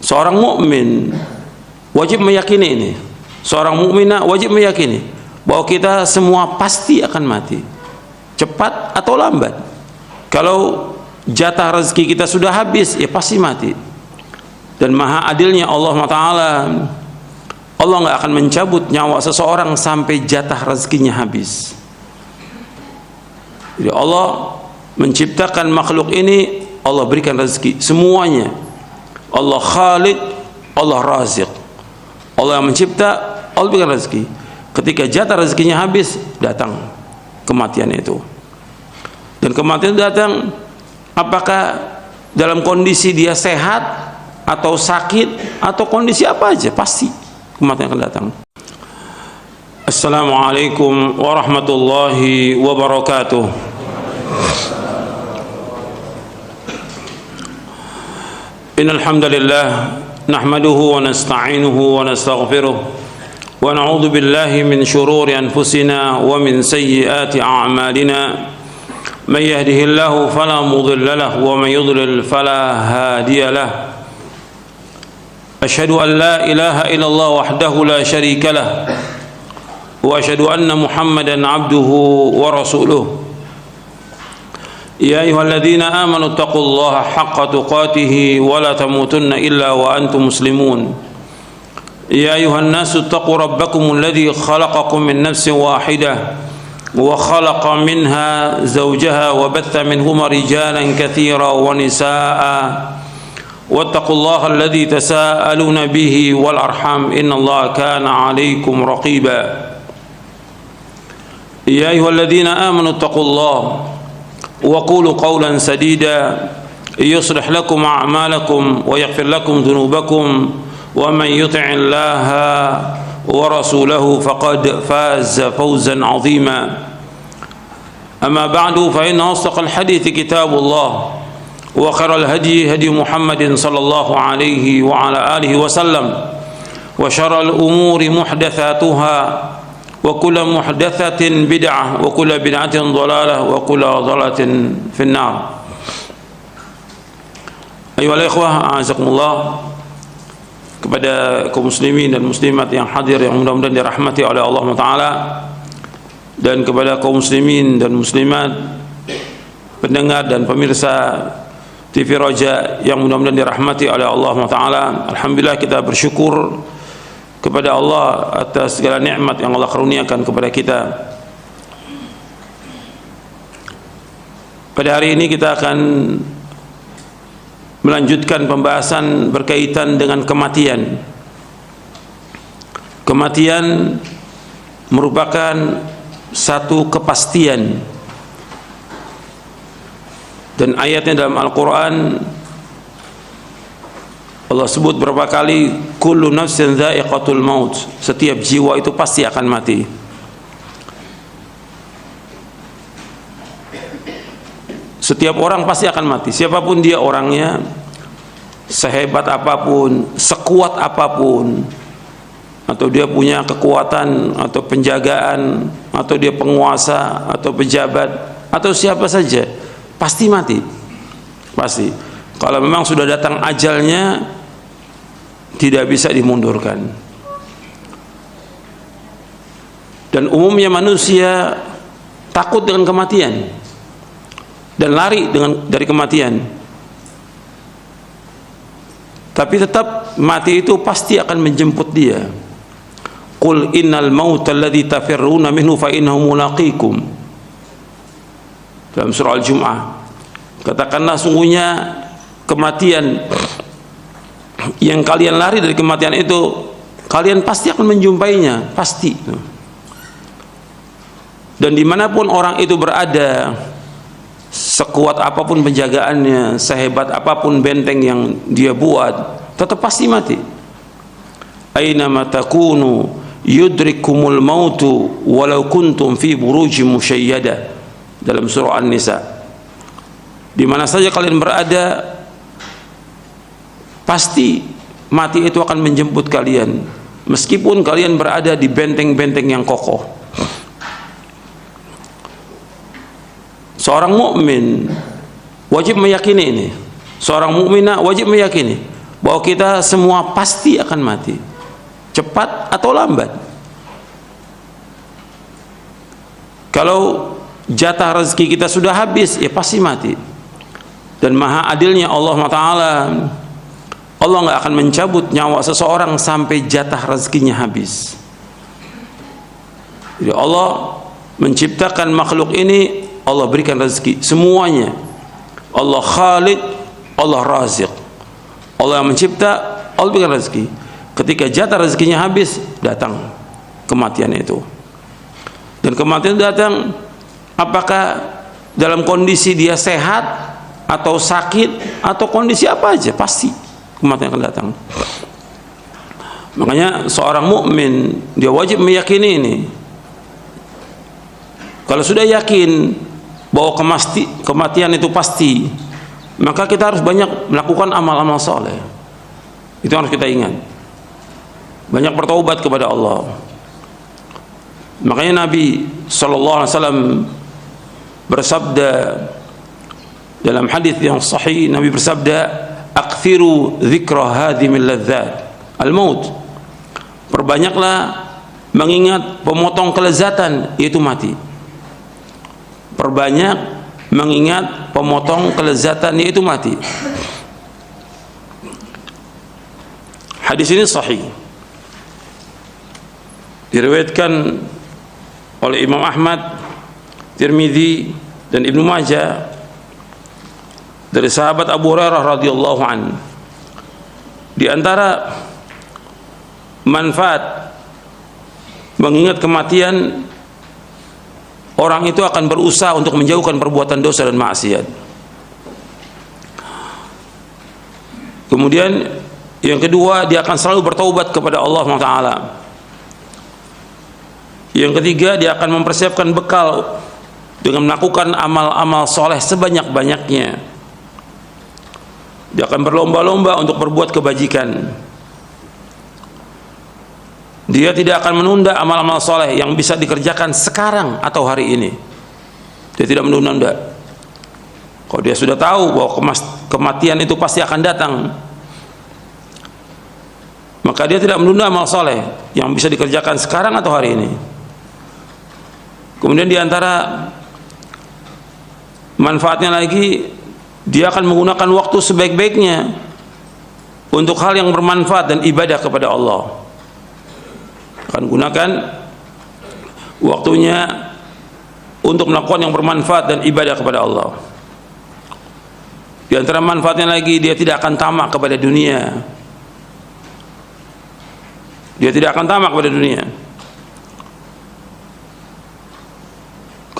Seorang mukmin wajib meyakini ini. Seorang mukminah wajib meyakini bahwa kita semua pasti akan mati, cepat atau lambat. Kalau jatah rezeki kita sudah habis, ya pasti mati. Dan maha adilnya Allah Ta'ala, Allah nggak akan mencabut nyawa seseorang sampai jatah rezekinya habis. Jadi Allah menciptakan makhluk ini, Allah berikan rezeki semuanya. Allah Khalid, Allah Raziq. Allah yang mencipta, Allah berikan rezeki. Ketika jatah rezekinya habis, datang kematian itu. Dan kematian datang apakah dalam kondisi dia sehat atau sakit atau kondisi apa aja, pasti kematian akan datang. Assalamualaikum warahmatullahi wabarakatuh. Innal hamdalillah nahmaduhu wa nasta'inuhu wa nastaghfiruh wa na'udzu billahi min shururi anfusina wa min sayyiati a'malina. Man yahdihillahu fala mudilla lahu wa man yudlil fala hadiya lahu. Asyhadu an la ilaha illallah wahdahu la syarika lah wa asyhadu anna Muhammadan abduhu wa rasuluh. Ya ayyuhalladzina amanu taqullaha haqqa tuqatih wa la tamutunna illa wa antum muslimun. Ya ayyuhan nasu taqu rabbakumul ladzi khalaqakum min nafsin wahidah wa khalaqa minha zawjaha wa batha minhuma rijalan katsiran wa nisaa'a wattaqullaha alladzi tasaaluna bihi wal arham innallaha kana 'alaikum raqiba. Ya ayyuhalladzina amanu taqullaha وقولوا قولا سديدا يصلح لكم أعمالكم ويغفر لكم ذنوبكم ومن يطع الله ورسوله فقد فاز فوزا عظيما. أما بعد فإن أصدق الحديث كتاب الله وخير الهدي هدي محمد صلى الله عليه وعلى آله وسلم وشر الأمور محدثاتها وكل محدثة بدعة وكل بدعة ضلالة وكل ضلالة في النار. أيها الإخوة أعزكم الله, kepada kaum muslimin dan muslimat yang hadir yang mudah-mudahan dirahmati oleh Allah Ta'ala, dan kepada kaum muslimin dan muslimat pendengar dan pemirsa TV Roja yang mudah-mudahan dirahmati oleh Allah Ta'ala. Alhamdulillah, kita bersyukur kepada Allah atas segala nikmat yang Allah karuniakan kepada kita. Pada hari ini kita akan melanjutkan pembahasan berkaitan dengan kematian. Kematian merupakan satu kepastian, dan ayatnya dalam Al-Quran Allah sebut berapa kali, kullu nafsin dha'iqatul maut, setiap jiwa itu pasti akan mati. Setiap orang pasti akan mati, siapapun dia orangnya, sehebat apapun, sekuat apapun, atau dia punya kekuatan atau penjagaan, atau dia penguasa atau pejabat atau siapa saja, pasti mati. Pasti. Kalau memang sudah datang ajalnya, tidak bisa dimundurkan. Dan umumnya manusia takut dengan kematian dan lari dari kematian. Tapi tetap mati itu pasti akan menjemput dia. Qul innal mauta alladzi tafirruna minhu fa innahu mulaqikum. Dalam surah Al-Jumu'ah, katakanlah sungguhnya kematian yang kalian lari dari kematian itu, kalian pasti akan menjumpainya, pasti. Dan dimanapun orang itu berada, sekuat apapun penjagaannya, sehebat apapun benteng yang dia buat, tetap pasti mati. Aynama takunu yudrikumul mautu walau kuntum fi burujim musyayyada, dalam surah An-Nisa. Di mana saja kalian berada, pasti mati itu akan menjemput kalian, meskipun kalian berada di benteng-benteng yang kokoh. Seorang mukmin wajib meyakini ini. Seorang mukminah wajib meyakini bahwa kita semua pasti akan mati, cepat atau lambat. Kalau jatah rezeki kita sudah habis, ya pasti mati. Dan maha adilnya Allah Ta'ala, Allah nggak akan mencabut nyawa seseorang sampai jatah rezekinya habis. Jadi Allah menciptakan makhluk ini, Allah berikan rezeki semuanya. Allah Khaliq, Allah Raziq. Allah yang mencipta, Allah berikan rezeki. Ketika jatah rezekinya habis, datang kematian itu. Dan kematian datang apakah dalam kondisi dia sehat atau sakit atau kondisi apa aja, pasti kematian akan datang. Makanya seorang mukmin dia wajib meyakini ini. Kalau sudah yakin bahwa kematian itu pasti, maka kita harus banyak melakukan amal-amal soleh. Itu harus kita ingat. Banyak bertaubat kepada Allah. Makanya Nabi SAW bersabda dalam hadis yang sahih, Nabi bersabda, "Aktsiru dzikra hadhimil ladzat al-maut." Perbanyaklah mengingat pemotong kelezatan, yaitu mati. Perbanyak mengingat pemotong kelezatan, yaitu mati. Hadis ini sahih, diriwayatkan oleh Imam Ahmad, Tirmidzi dan Ibnu Majah dari sahabat Abu Hurairah radhiyallahu an. Di antara manfaat mengingat kematian, orang itu akan berusaha untuk menjauhkan perbuatan dosa dan maksiat. Kemudian yang kedua, dia akan selalu bertaubat kepada Allah Taala. Yang ketiga, dia akan mempersiapkan bekal dengan melakukan amal-amal soleh sebanyak-banyaknya. Dia akan berlomba-lomba untuk berbuat kebajikan. Dia tidak akan menunda amal-amal soleh yang bisa dikerjakan sekarang atau hari ini. Dia tidak menunda-nunda. Kalau dia sudah tahu bahwa kematian itu pasti akan datang, maka dia tidak menunda amal soleh yang bisa dikerjakan sekarang atau hari ini. Kemudian diantara manfaatnya lagi, dia akan menggunakan waktu sebaik-baiknya untuk hal yang bermanfaat dan ibadah kepada Allah. Akan gunakan waktunya untuk melakukan yang bermanfaat dan ibadah kepada Allah. Di antara manfaatnya lagi, dia tidak akan tamak kepada dunia. Dia tidak akan tamak kepada dunia.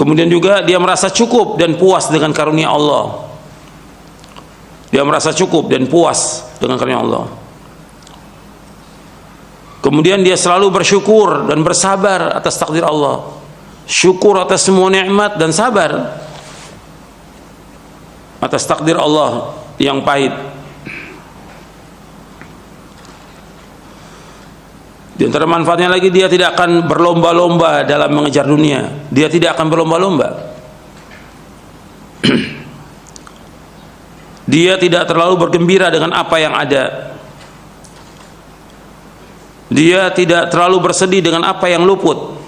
Kemudian juga dia merasa cukup dan puas dengan karunia Allah. Dia merasa cukup dan puas dengan karunia Allah. Kemudian dia selalu bersyukur dan bersabar atas takdir Allah. Syukur atas semua nikmat dan sabar atas takdir Allah yang pahit. Di antara manfaatnya lagi, dia tidak akan berlomba-lomba dalam mengejar dunia. Dia tidak akan berlomba-lomba. Dia tidak terlalu bergembira dengan apa yang ada. Dia tidak terlalu bersedih dengan apa yang luput.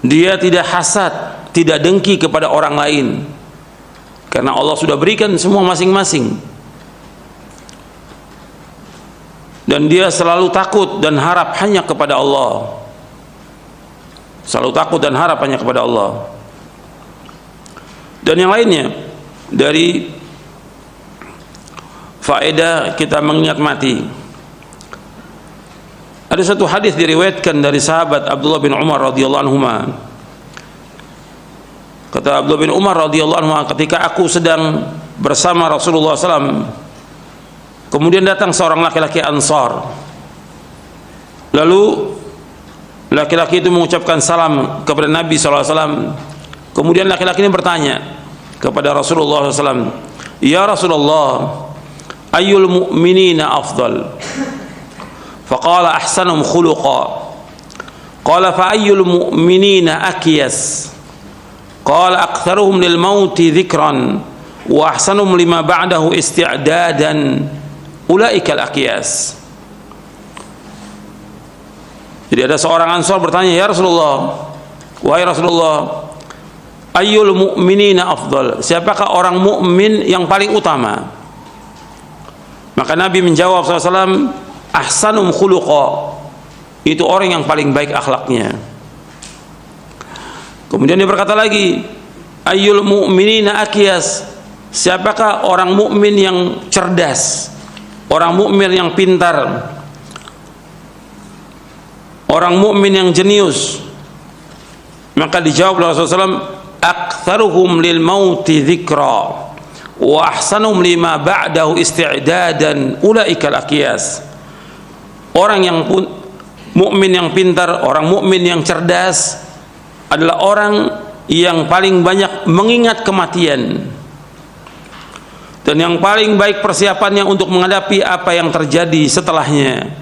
Dia tidak hasad, tidak dengki kepada orang lain, karena Allah sudah berikan semua masing-masing. Dan dia selalu takut dan harap hanya kepada Allah. Selalu takut dan harap hanya kepada Allah. Dan yang lainnya dari faedah kita mengingat mati, ada satu hadis diriwayatkan dari sahabat Abdullah bin Umar radhiyallahu anhu. Kata Abdullah bin Umar radhiyallahu anhu, ketika aku sedang bersama Rasulullah SAW, kemudian datang seorang laki-laki Ansar. Lalu laki-laki itu mengucapkan salam kepada Nabi SAW. Kemudian laki-laki ini bertanya kepada Rasulullah SAW, "Ya Rasulullah, ayyul mu'minina afdal?" Faqala ahsanum khuluqa. Qala fa ayyul mu'minina akyas? Qala aktharuhum lil mauti dhikran wa ahsanum lima ba'dahu isti'dadan ulaikal aqyas. Jadi ada seorang Ansar bertanya, ya Rasulullah, wahai Rasulullah, ayyul mu'minina afdal, siapakah orang mukmin yang paling utama? Maka Nabi menjawab SAW, ahsanum khuluqa, itu orang yang paling baik akhlaknya. Kemudian dia berkata lagi, ayyul mu'minina aqyas, siapakah orang mukmin yang cerdas, orang mukmin yang pintar, orang mukmin yang jenius? Maka dijawab oleh Rasulullah SAW, aktsaruhum lil mauti dzikra wa ahsanum lima ba'dahu isti'dadan ulaikal aqyas. Orang yang mukmin yang pintar, orang mukmin yang cerdas adalah orang yang paling banyak mengingat kematian dan yang paling baik persiapannya untuk menghadapi apa yang terjadi setelahnya.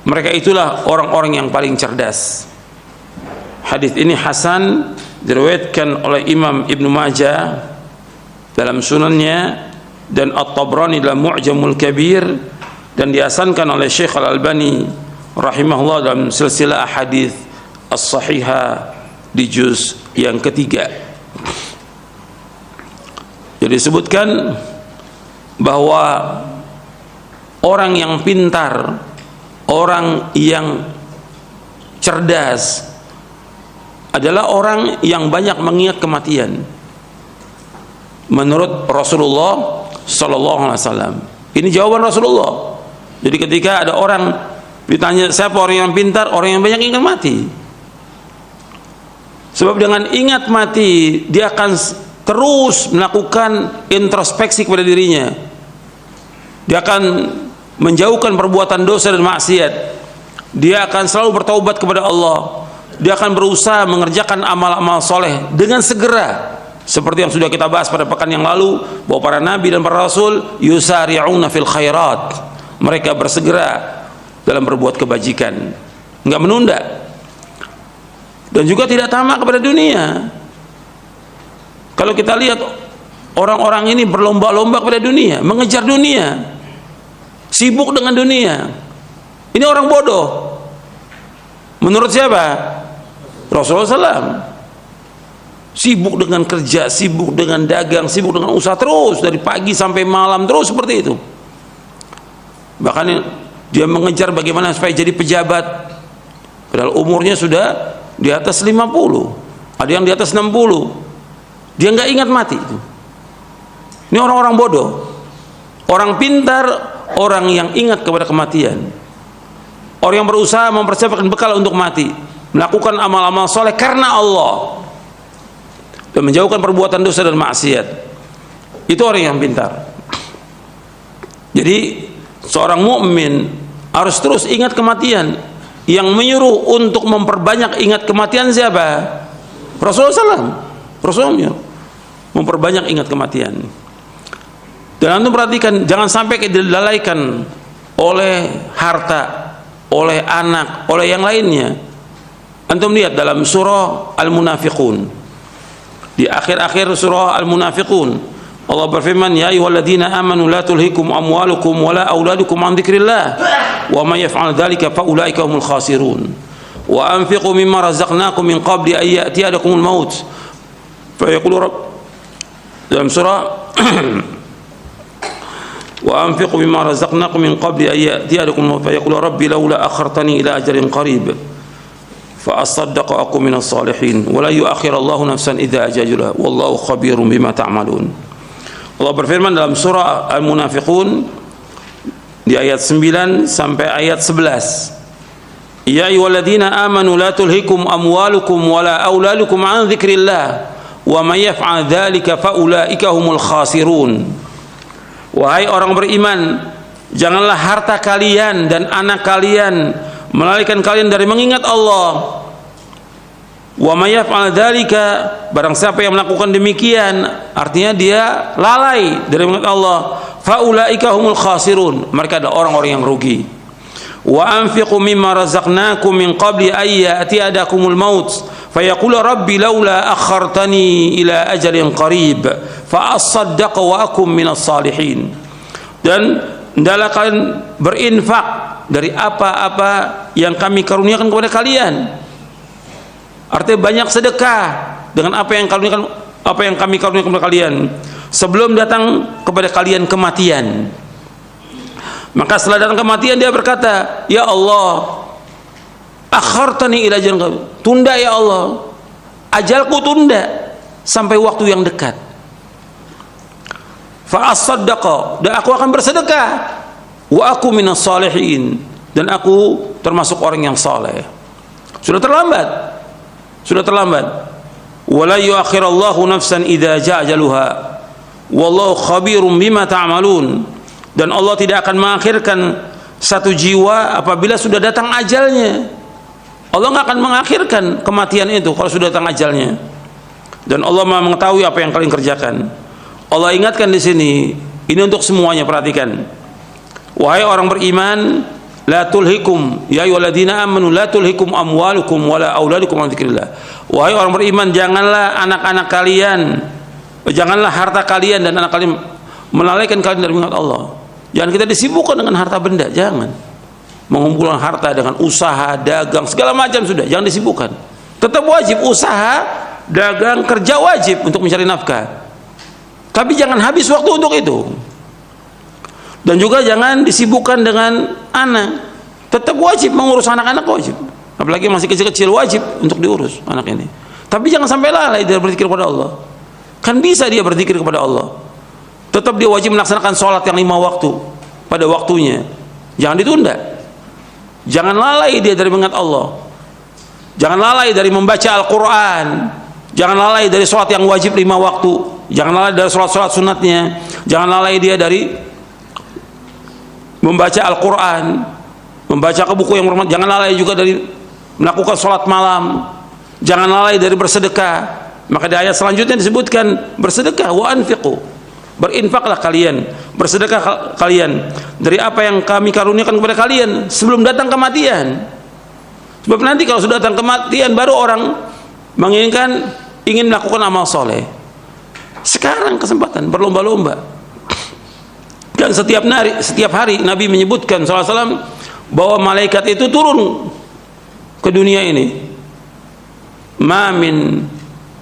Mereka itulah orang-orang yang paling cerdas. Hadis ini hasan, diriwayatkan oleh Imam Ibnu Majah dalam sunannya dan At-Tabrani dalam Mu'jamul Kabir, dan dihasankan oleh Syekh Al-Albani rahimahullah dalam silsilah hadis as-sahihah di juz yang ketiga. Jadi disebutkan bahwa orang yang pintar, orang yang cerdas adalah orang yang banyak mengingat kematian. Menurut Rasulullah sallallahu alaihi wasallam. Ini jawaban Rasulullah. Jadi ketika ada orang ditanya siapa orang yang pintar, orang yang banyak ingat mati. Sebab dengan ingat mati dia akan terus melakukan introspeksi kepada dirinya. Dia akan menjauhkan perbuatan dosa dan maksiat. Dia akan selalu bertaubat kepada Allah. Dia akan berusaha mengerjakan amal-amal soleh dengan segera, seperti yang sudah kita bahas pada pekan yang lalu, bahwa para nabi dan para rasul yusari'una fil khairat, mereka bersegera dalam berbuat kebajikan, enggak menunda, dan juga tidak tamak kepada dunia. Kalau kita lihat orang-orang ini berlomba-lomba kepada dunia, mengejar dunia, sibuk dengan dunia. Ini orang bodoh menurut siapa? Rasulullah SAW. Sibuk dengan kerja, sibuk dengan dagang, sibuk dengan usaha, terus dari pagi sampai malam, terus seperti itu. Bahkan dia mengejar bagaimana supaya jadi pejabat, padahal umurnya sudah di atas 50, ada yang di atas 60. Dia nggak ingat mati itu. Ini orang-orang bodoh. Orang pintar, orang yang ingat kepada kematian, orang yang berusaha mempersiapkan bekal untuk mati, melakukan amal-amal soleh karena Allah dan menjauhkan perbuatan dosa dan maksiat. Itu orang yang pintar. Jadi seorang mukmin harus terus ingat kematian. Yang menyuruh untuk memperbanyak ingat kematian siapa? Rasulullah SAW. Rasulullah memperbanyak ingat kematian. Dan antum perhatikan, jangan sampai dilalaikan oleh harta, oleh anak, oleh yang lainnya. Antum lihat dalam surah Al-Munafiqun, di akhir-akhir surah Al-Munafiqun, Allah berfirman, ya ayyuhalladzina amanu la tulhikum amwalukum wala auladukum an dzikrillah wa may yaf'al dzalika fa ulaika humul khasirun wa anfiqu mimma razaqnakum min qabli an ya'tiyadakumul maut fa yaqulu rabb, dalam surah wa anfiqu mimma razaqnakum min qabli an ya'tiyadakumul maut fa yaqulu rabbi laula akhartani ila ajalin qarib fa asaddaqu aku minas salihin wa la yu'akhirallahu nafsan idza ajala wallahu khabirum bima ta'malun. Allah berfirman dalam surah Al-Munafiqun di ayat 9 sampai ayat 11, ya ayyuhalladzina amanu la tulhikum amwalukum wala auladukum an dzikrillah wa may yaf'al dzalika fa ulaika humul khasirun. Wahai orang beriman, janganlah harta kalian dan anak kalian melalaikan kalian dari mengingat Allah. Wa may yaf'al dzalika, barang siapa yang melakukan demikian, artinya dia lalai dari mengingat Allah, fa ulaika humul khasirun, mereka adalah orang-orang yang rugi. Wa anfiqu mimma razaqnakum min qabli ay ya'tiyadakumul maut fayaqulu rabbi laula akhartani ila ajalin qarib fa asaddaqa wa akum minas salihin. Dan hendaklah kalian berinfak dari apa-apa yang kami karuniakan kepada kalian. Artinya banyak sedekah dengan apa yang kami karuniakan kepada kalian sebelum datang kepada kalian kematian. Maka setelah datang kematian dia berkata, ya Allah, akhartani ila ajalin, tunda ya Allah, ajalku tunda sampai waktu yang dekat. Fa asaddaqa, dan aku akan bersedekah, wa aku minas salihin, dan aku termasuk orang yang saleh. Sudah terlambat. Wala yuakhirallahu nafsan idza jaa ajaluha wallahu khabirum bima ta'malun. Dan Allah tidak akan mengakhirkan satu jiwa apabila sudah datang ajalnya. Allah nggak akan mengakhirkan kematian itu kalau sudah datang ajalnya. Dan Allah Maha mengetahui apa yang kalian kerjakan. Allah ingatkan di sini, ini untuk semuanya, perhatikan. Wahai orang beriman, la tulhikum ya ayyuhalladzina amanu la tulhikum amwalukum wala auladukum an dzikrillah. Wahai orang beriman, janganlah anak-anak kalian, janganlah harta kalian dan anak kalian melalaikan kalian dari mengingat Allah. Jangan kita disibukkan dengan harta benda, jangan. Mengumpulkan harta dengan usaha, dagang, segala macam sudah, jangan disibukkan. Tetap wajib usaha, dagang, kerja wajib untuk mencari nafkah. Tapi jangan habis waktu untuk itu. Dan juga jangan disibukkan dengan anak. Tetap wajib mengurus anak-anak, wajib. Apalagi masih kecil-kecil, wajib untuk diurus anak ini. Tapi jangan sampai lalai dia berzikir kepada Allah. Kan bisa dia berzikir kepada Allah. Tetap dia wajib melaksanakan sholat yang 5 waktu pada waktunya. Jangan ditunda. Jangan lalai dia dari mengingat Allah. Jangan lalai dari membaca Al-Quran. Jangan lalai dari sholat yang wajib 5 waktu. Jangan lalai dari sholat-sholat sunatnya. Jangan lalai dia dari membaca Al-Quran, membaca ke buku yang bermanfaat. Jangan lalai juga dari melakukan sholat malam. Jangan lalai dari bersedekah. Maka di ayat selanjutnya disebutkan bersedekah, wa anfiqu, berinfaklah kalian, bersedekah kalian dari apa yang kami karuniakan kepada kalian sebelum datang kematian. Sebab nanti kalau sudah datang kematian baru orang ingin melakukan amal soleh. Sekarang kesempatan, berlomba-lomba. Dan setiap hari Nabi menyebutkan SAW bahwa malaikat itu turun ke dunia ini. Ma min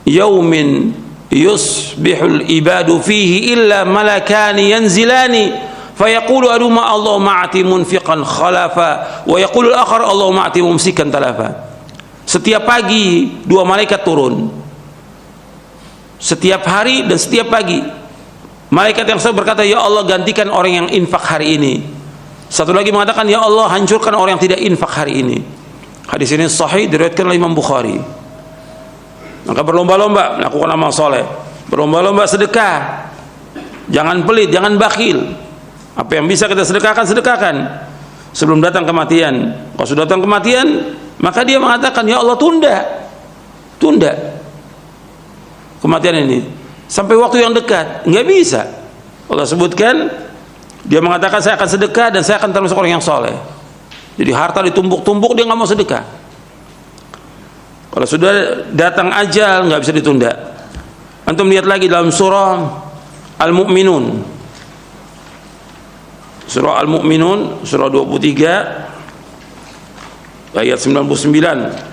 yaumin yusbihul ibadu fihi illa malakani yanzilani fayaqulu aduma Allahumma a'ti munfiqan khalafa wa yaqulu al-akhar Allahumma a'ti mumsikan talafa. Setiap pagi 2 malaikat turun. Setiap hari dan setiap pagi malaikat yang satu berkata, ya Allah, gantikan orang yang infak hari ini. Satu lagi mengatakan, ya Allah, hancurkan orang yang tidak infak hari ini. Hadis ini sahih, diriwayatkan oleh Imam Bukhari. Maka berlomba-lomba melakukan amal soleh, berlomba-lomba sedekah. Jangan pelit, jangan bakhil. Apa yang bisa kita sedekahkan sebelum datang kematian. Kalau sudah datang kematian, maka dia mengatakan, ya Allah, tunda kematian ini sampai waktu yang dekat. Nggak bisa. Allah sebutkan, dia mengatakan, saya akan sedekah dan saya akan termasuk orang yang soleh. Jadi harta ditumpuk-tumpuk, dia nggak mau sedekah. Kalau sudah datang ajal, nggak bisa ditunda. Antum lihat lagi dalam surah Al-Mu'minun. Surah Al-Mu'minun, surah 23 ayat 99.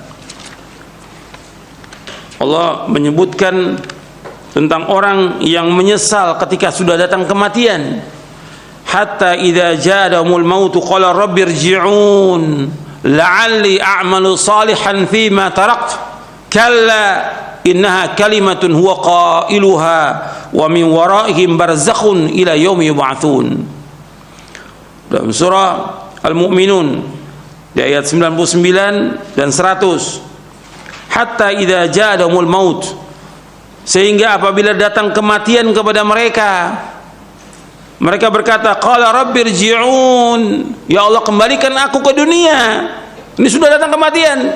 Allah menyebutkan tentang orang yang menyesal ketika sudah datang kematian. Hatta idza ja'ahumul mautu qala rabbirji'un la'alli a'malu salihan fima tarakt kalla innaha kalimatun huwa qailuha wa min waraihim barzakhun ila yaumi yub'atsun. Dalam surah Al-Mu'minun di ayat 99 dan 100. Hatta idza ja'ahumul maut, sehingga apabila datang kematian kepada mereka, mereka berkata, qala rabbirji'un, ya Allah, kembalikan aku ke dunia. Ini sudah datang kematian.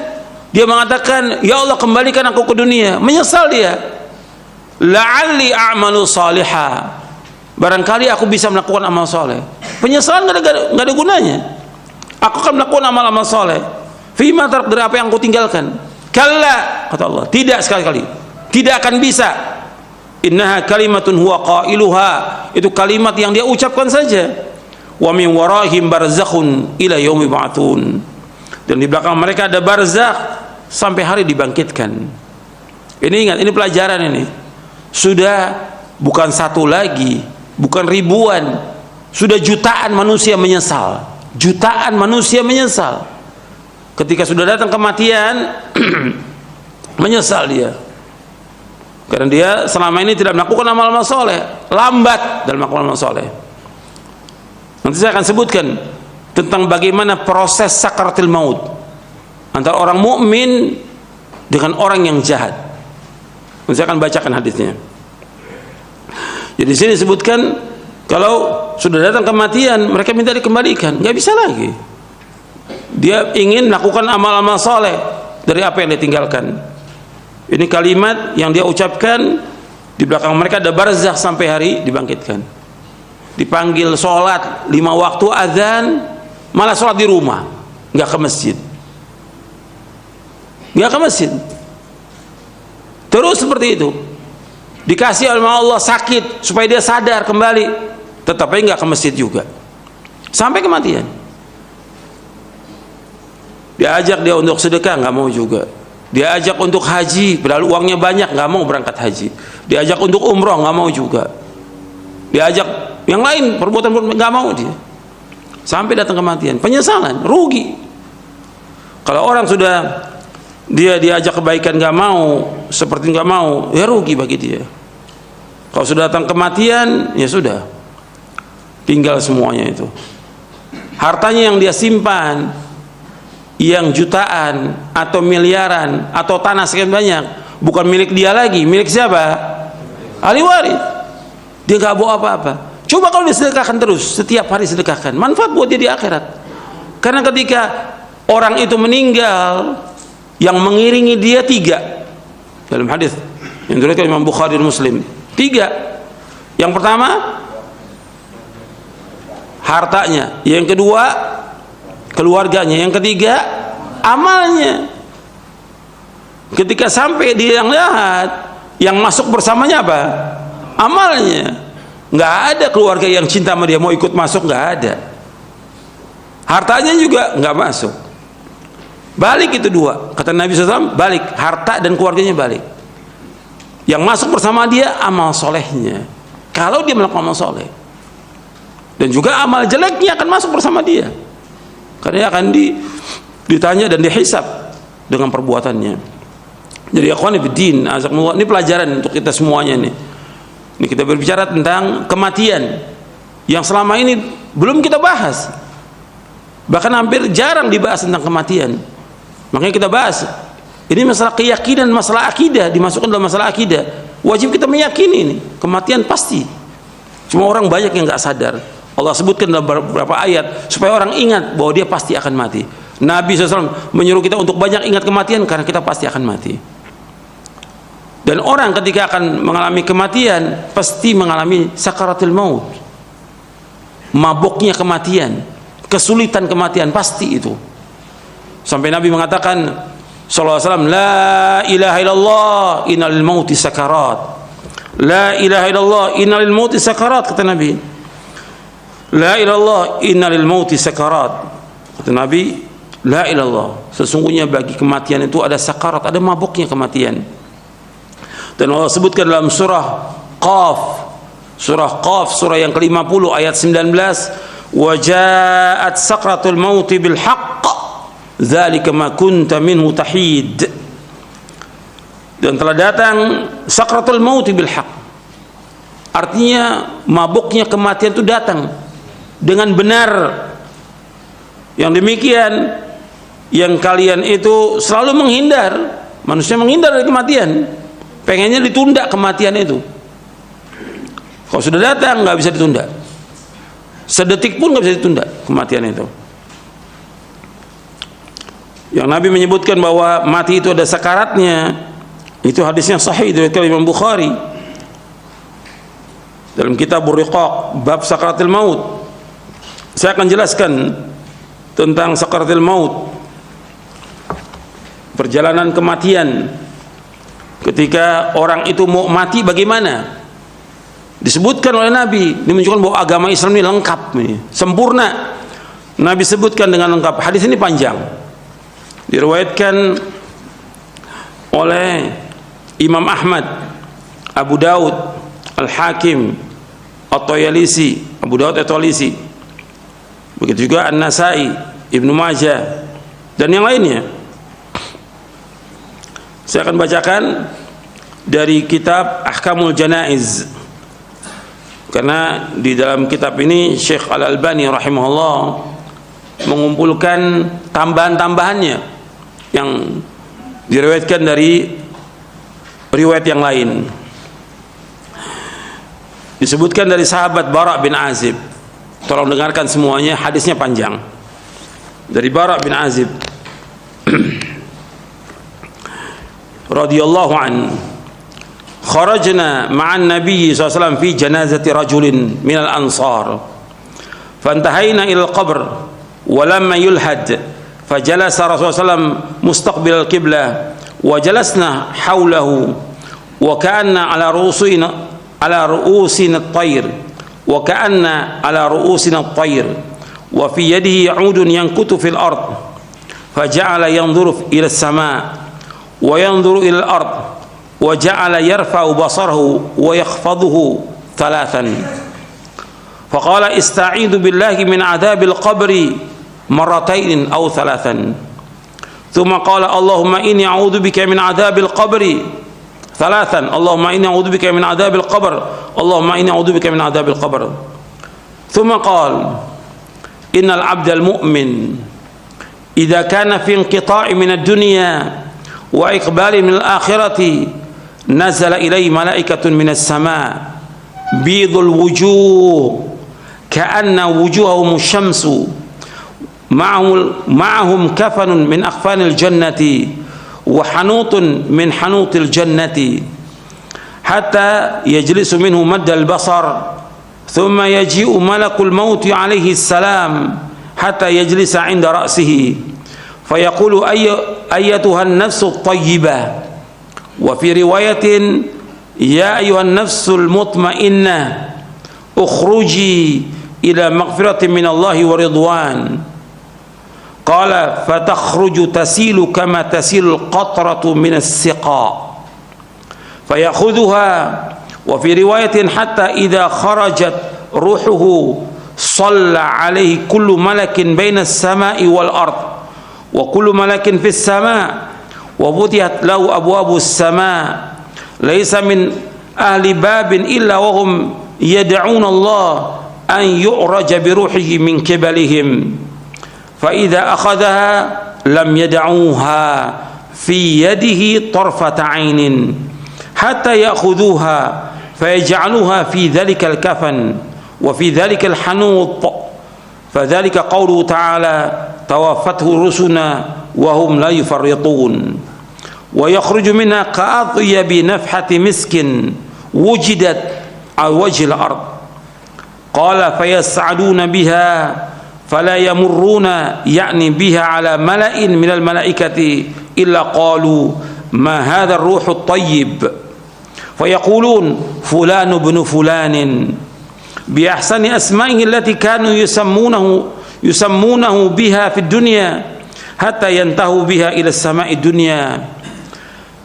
Dia mengatakan, ya Allah, kembalikan aku ke dunia. Menyesal dia. La'alli a'malu salihah, barangkali aku bisa melakukan amal soleh. Penyesalan nggak ada gunanya. Aku akan melakukan amal-amal soleh. Fima tarak, dari apa yang aku tinggalkan. Kalla, kata Allah, tidak, sekali-kali tidak akan bisa. innaha kalimatun huwa qailuha, itu kalimat yang dia ucapkan saja. Wa min waraihim barzakhun ila yaumi ba'tsun, dan di belakang mereka ada barzakh sampai hari dibangkitkan. Ini ingat, ini pelajaran ini. Sudah bukan satu lagi, bukan ribuan, sudah jutaan manusia menyesal. Jutaan manusia menyesal ketika sudah datang kematian. Menyesal dia karena dia selama ini tidak melakukan amal-amal soleh, lambat dalam melakukan amal soleh. Nanti saya akan sebutkan tentang bagaimana proses sakaratul maut antara orang mukmin dengan orang yang jahat. Nanti saya akan bacakan hadisnya. Jadi di sini disebutkan kalau sudah datang kematian, mereka minta dikembalikan, nggak bisa lagi. Dia ingin melakukan amal-amal soleh dari apa yang dia tinggalkan. Ini kalimat yang dia ucapkan, di belakang mereka ada barzakh sampai hari dibangkitkan. Dipanggil sholat 5 waktu azan, malah sholat di rumah, nggak ke masjid. Nggak ke masjid. Terus seperti itu. Dikasih oleh Allah sakit supaya dia sadar kembali, tetapi nggak ke masjid juga sampai kematian. Diajak dia untuk sedekah, nggak mau juga. Diajak untuk haji, padahal uangnya banyak, nggak mau berangkat haji. Diajak untuk umroh, nggak mau juga. Diajak yang lain, perbuatan nggak mau dia. Sampai datang kematian, penyesalan, rugi. Kalau orang sudah dia diajak kebaikan nggak mau, seperti nggak mau, ya rugi bagi dia. Kalau sudah datang kematian, ya sudah, tinggal semuanya itu. Hartanya yang dia simpan, yang jutaan atau miliaran atau tanah sekian banyak, bukan milik dia lagi, milik siapa? Ahli waris. Dia nggak bawa apa-apa. Coba kalau disedekahkan terus, setiap hari sedekahkan, manfaat buat dia di akhirat. Karena ketika orang itu meninggal, yang mengiringi dia 3 dalam hadis yang diriwayatkan Imam Bukhari dan Muslim. 3. Yang pertama hartanya, yang kedua keluarganya, yang ketiga amalnya. Ketika sampai di yang lahat, yang masuk bersamanya apa? Amalnya. Nggak ada keluarga yang cinta sama dia mau ikut masuk, nggak ada. Hartanya juga nggak masuk. Balik itu 2, kata Nabi SAW, balik, harta dan keluarganya balik. Yang masuk bersama dia amal solehnya, kalau dia melakukan amal soleh. Dan juga amal jeleknya akan masuk bersama dia, karena dia akan ditanya dan dihisab dengan perbuatannya. Jadi akhwani fiddin, azakumullah, ini pelajaran untuk kita semuanya nih. Ini kita berbicara tentang kematian yang selama ini belum kita bahas. Bahkan hampir jarang dibahas tentang kematian. Makanya kita bahas. Ini masalah keyakinan, masalah akidah, dimasukkan dalam masalah akidah. Wajib kita meyakini ini, kematian pasti. Cuma orang banyak yang nggak sadar. Allah sebutkan dalam beberapa ayat supaya orang ingat bahwa dia pasti akan mati. Nabi SAW menyuruh kita untuk banyak ingat kematian karena kita pasti akan mati. Dan orang ketika akan mengalami kematian pasti mengalami sakaratul maut, mabuknya kematian, kesulitan kematian, pasti itu. Sampai Nabi mengatakan sallallahu alaihi wasallam, la ilaha illallah innal mauti sakarat. La ilaha illallah innal mauti sakarat, kata Nabi. La ilallah innal mauti sakarat, kata Nabi. La ilallah, sesungguhnya bagi kematian itu ada sakarat, ada mabuknya kematian. Dan Allah sebutkan dalam surah Qaf, surah yang ke-50 ayat 19, wa ja'at sakratul mauti bil haqq dzalika ma kunta minhu tahid. Dan telah datang sakratul mauti bil haqq, artinya mabuknya kematian itu datang dengan benar. Yang demikian yang kalian itu selalu menghindar, manusia menghindar dari kematian, pengennya ditunda kematian itu. Kalau sudah datang nggak bisa ditunda, sedetik pun nggak bisa ditunda kematian itu. Yang Nabi menyebutkan bahwa mati itu ada sakaratnya, itu hadisnya sahih dari Imam Bukhari dalam kitab Riqaq bab sakaratul maut. Saya akan jelaskan tentang sakaratul maut, perjalanan kematian. ketika orang itu mau mati bagaimana? Disebutkan oleh Nabi, ini menunjukkan bahwa agama Islam ini lengkap, ini sempurna. Nabi sebutkan dengan lengkap. Hadis ini panjang, diriwayatkan oleh Imam Ahmad, Abu Daud, Al-Hakim, At-Tayalisi, Abu Daud At-Tayalisi, begitu juga An-Nasai, Ibnu Majah, dan yang lainnya. Saya akan bacakan dari kitab Ahkamul Janaiz, karena di dalam kitab ini Syekh Al-Albani rahimahullah mengumpulkan tambahan-tambahannya yang diriwayatkan dari riwayat yang lain. Disebutkan dari sahabat Bara bin Azib. Tolong dengarkan semuanya, hadisnya panjang. Dari Bara bin Azib radhiyallahu an, kharajna ma'an Nabi sallallahu alaihi wasallam fi janazati rajulin minal ansar, fantahayna ila al-qabr wa lamma yulhad fajalasa Rasulullah sallam mustaqbil al-qiblah wa jalasna hawlahu wa ka'anna ala ru'usina at-tayr wa ka'anna ala ru'usina at-tayr wa fi yadihi 'udun yankutu fil ard faja'ala yanzuru ila as-sama' wa yanzuru ila al-ard wa ja'ala yarfa'u basarahu wa yakhfaduhu thalathan faqala ista'idhu billahi min 'adzabil qabri marratayn aw thalathan thumma qala Allahumma inni a'udzu bika min 'adzabil qabri thalathan Allahumma inni a'udzu bika min 'adzabil qabr Allahumma inni a'udzu bika min 'adzabil qabr thumma qala innal 'abdal mu'min idza kana fi inqita'i min ad-dunya wa iqbali min al-akhirati nazala ilayhi malaikatun min as-sama' bidul wujuh ka'anna wujuhahum asy-syamsu ma'ahum kafanun min akhfanil jannati wa hanutun min hanutil jannati hatta yajlisu minhu madda al-basar thumma yaji'u malakul maut alayhi salam hatta yajlisa 'inda ra'sihi fayaqulu ayyatuha an-nafsu at-tayyibah wa fi riwayatin ya ayyuhan nafsul mutmainnah ukhruji ila maghfiratin min Allah wa ridwan qala fatakhruju tasilu kama tasilu al-qatratu min as-siqa fayakhudhuha wa fi riwayatin hatta idha kharajat ruhuhu shalla alayhi kullu malakin baina as-sama'i wal ard wa kullu malakin fis sama' wa futihat lahu abwabus sama' laysa min ahli babin illa wa hum yad'una Allah an yu'raja bi ruhihi min qibalihim fa idza akhadhaha lam yad'uha fi yadihi tarfata 'ainin hatta ya'khudhuha fayaj'aluha fi dhalika al-kafan wa fi dhalika al-hanut fadhalika qawluhu ta'ala tawaffathu rusuluna wa hum la yufarritun wa yakhruju minha ka'atyabi nafhati miskin wujidat ala wajhi al-ard qala fayas'aduna biha fala yamurruna ya'ni biha ala mala'in min al-mala'ikati illa qalu ma hadha ar-ruhu at-tayyib fayaqulun fulan ibn fulanin bi ahsani asma'ihi allati kanu yusammunahu biha fi ad-dunya hatta yantahu biha ila as-sama'i ad-dunya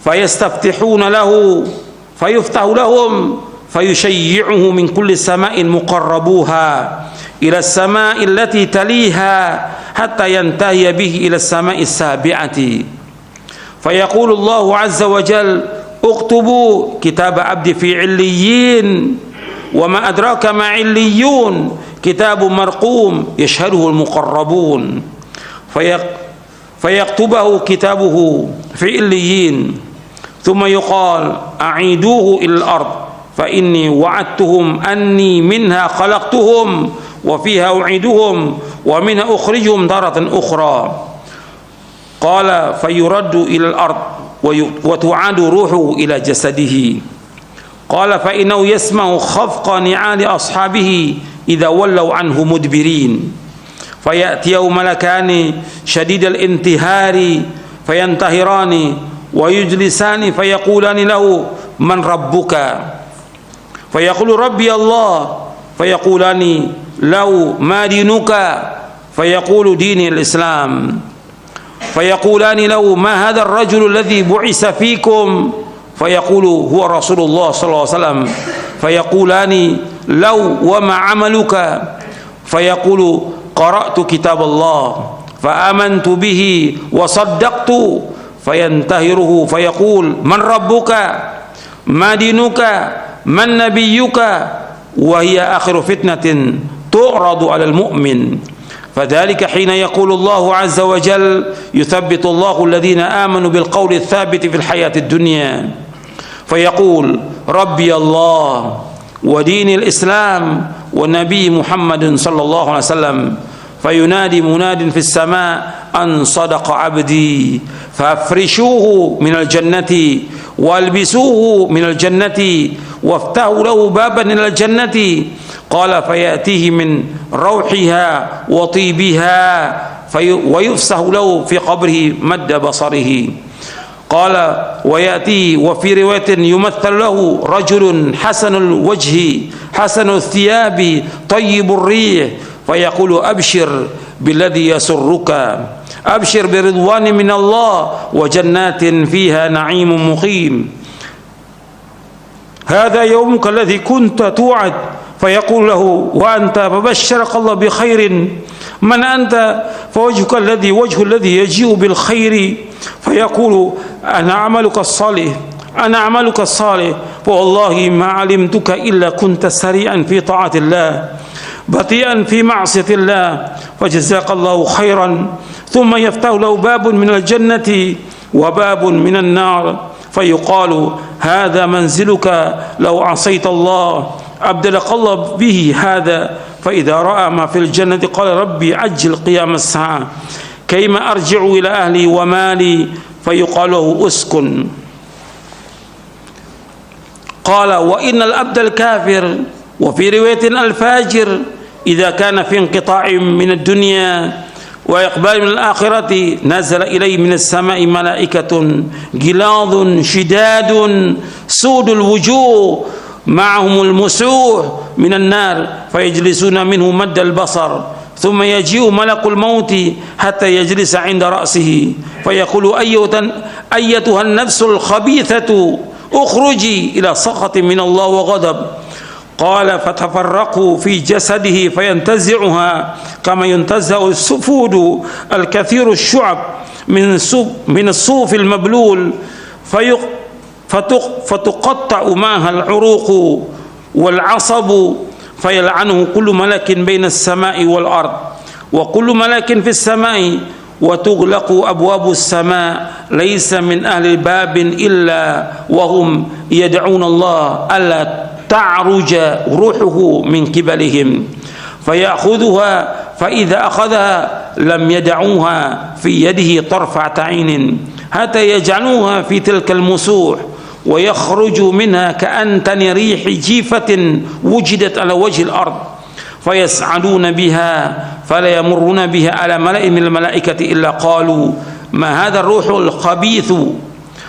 fayastaftihuna lahu fayuftahu lahum fayushayyi'uhu min kulli sama'in muqarrabuha ila as-sama'i allati taliha hatta yantahi bihi ila as-sama'i as-sabi'ati fayaqulu Allahu 'azza wa jalla uktubu kitab 'abdi fi 'illiyyin wa ma adraka ma 'illiyyun kitabun marqum yashhaduhu al-muqarrabun fayaktubahu kitabuhu fi 'illiyyin thumma yuqal a'iduhu ila al-ard fa inni wa'adtuhum anni minha khalaqtuhum wa fiha u'iduhum wa minha ukhrijuhum daratan ukhra qala fayuraddu ila al-ard wa tu'adu ruhu ila jasadihi qala fa innahu yasma'u khafqa ni'ali ashabihi idza wallaw anhu mudbirin fayatiyahu malakani shadidal intihari fayantahirani ويجلسان فيقولان له من ربك فيقول ربي الله فيقولان له ما دينك فيقول ديني الإسلام فيقولان له ما هذا الرجل الذي بعث فيكم فيقول هو رسول الله صلى الله عليه وسلم فيقولان له وما عملك فيقول قرأت كتاب الله فآمنت به وصدقت فينتهره فيقول من ربك ما دينك من نبيك وهي آخر فتنة تعرض على المؤمن فذلك حين يقول الله عز وجل يثبت الله الذين آمنوا بالقول الثابت في الحياة الدنيا فيقول ربي الله ودين الإسلام والنبي محمد صلى الله عليه وسلم فينادي مناد في السماء أن صدق عبدي فافرشوه من الجنة والبسوه من الجنة وافتحوا له بابا إلى الجنة قال فيأتيه من روحها وطيبها ويفسح له في قبره مد بصره قال ويأتيه وفي رواية يمثل له رجل حسن الوجه حسن الثياب طيب الريح فيقول أبشر بالذي يسرك أبشر برضوان من الله وجنات فيها نعيم مقيم هذا يومك الذي كنت توعد فيقول له وأنت فبشرك الله بخير من أنت فوجهك الذي وجه الذي يجيء بالخير فيقول أنا عملك الصالح أنا عملك الصالح فوالله ما علمتك إلا كنت سريعا في طاعة الله بطيئا في معصية الله فجزاك الله خيرا ثم يفتح له باب من الجنة وباب من النار فيقال هذا منزلك لو عصيت الله أبدلك الله به هذا فإذا رأى ما في الجنة قال ربي عجل قيام الساعة كيما أرجع إلى أهلي ومالي فيقال له أسكن قال وإن الأبد الكافر وفي رواية الفاجر إذا كان في انقطاع من الدنيا وإقبال من الآخرة نزل إليه من السماء ملائكة غلاظ شداد سود الوجوه معهم المسوح من النار فيجلسون منه مد البصر ثم يجيء ملك الموت حتى يجلس عند رأسه فيقول أيتها النفس الخبيثة اخرجي إلى سخط من الله وغضب قال فتفرقوا في جسده فينتزعها كما ينتزع السفود الكثير الشعب من الصوف المبلول فتقطع معها العروق والعصب فيلعنه كل ملك بين السماء والأرض وكل ملك في السماء وتغلق أبواب السماء ليس من أهل الباب إلا وهم يدعون الله ألا تعرج روحه من قبلهم فيأخذها فإذا أخذها لم يدعوها في يده طرفة عين حتى يجعلوها في تلك المسوح ويخرج منها كأنتن ريح جيفة وجدت على وجه الأرض فيسعدون بها فلا يمرون بها على ملأ من الملائكة إلا قالوا ما هذا الروح الخبيث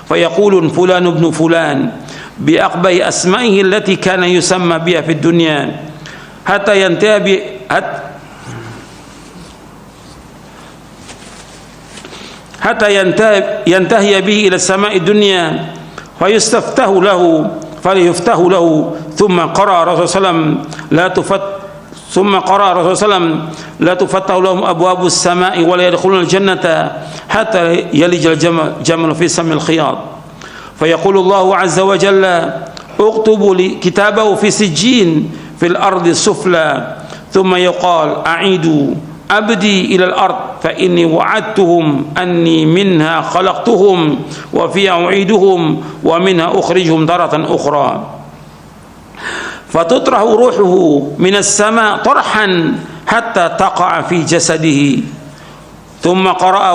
فيقول فلان ابن فلان بأقبح أسمائه التي كان يسمى بها في الدنيا حتى ينتهي به إلى السماء الدنيا فيستفتح له فليفتح له ثم قرأ رسول الله صلى الله عليه وسلم لا تفتح لهم أبواب السماء ولا يدخلون الجنة حتى يلج الجمل في سم الخياط فيقول الله عز وجل اكتبوا كتابه في سجين في الأرض السفلى ثم يقال أعيدوا أبدي إلى الأرض فإني وعدتهم أني منها خلقتهم وفيها أعيدهم ومنها أخرجهم تارة أخرى فتطرح روحه من السماء طرحا حتى تقع في جسده ثم قرأ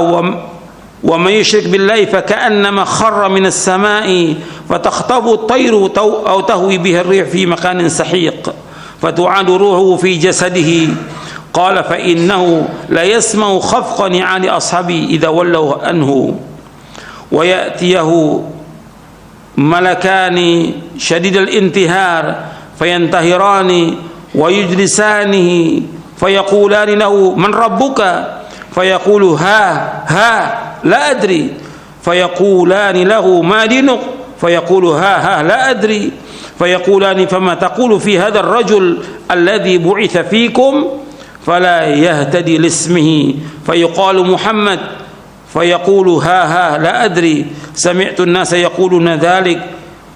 ومن يشرك بالله فكأنما خر من السماء فتخطفه الطير أو تهوي به الريح في مكان سحيق فتعاد روحه في جسده قال فإنه لا يسمع خفق نعال أصحابه إذا ولوا عنه wa ya'tiyahu malakani syadidal intihar fayantahirani wa yujlisanihi fayaqulani lahu man rabbuka fayaqulu ha la adri fayaqulani lahu ma dinuk fayaqulu ha la adri fayaqulani fama taqulu fi hadha ar-rajul alladhi bu'itha fikum fala yahtadi lismihi fayuqalu Muhammad fayaqulu ha la adri sami'tu an-nasa yaquluna dhalik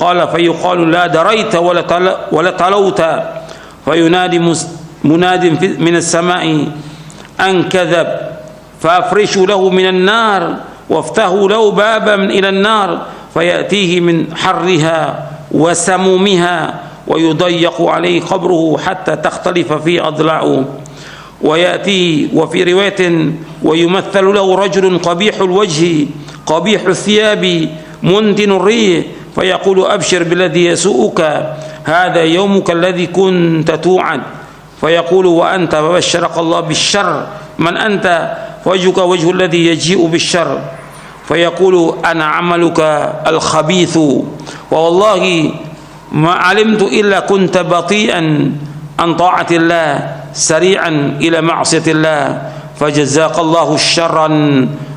qala fayuqalu la daraita wala talawta fayunadi munadin min as-sama'i an kadhab فافرشوا له من النار وافتحوا له بابا إلى النار فيأتيه من حرها وسمومها ويضيق عليه قبره حتى تختلف فيه أضلاعه ويأتيه وفي رواية ويمثل له رجل قبيح الوجه قبيح الثياب منتن الريح فيقول أبشر بالذي يسوءك هذا يومك الذي كنت توعد فيقول وأنت فبشرك الله بالشر من أنت وجهك وجه الذي يجيء بالشر فيقول أنا عملك الخبيث والله ما علمت إلا كنت بطيئا عن طاعة الله سريعا إلى معصية الله فجزاك الله شرا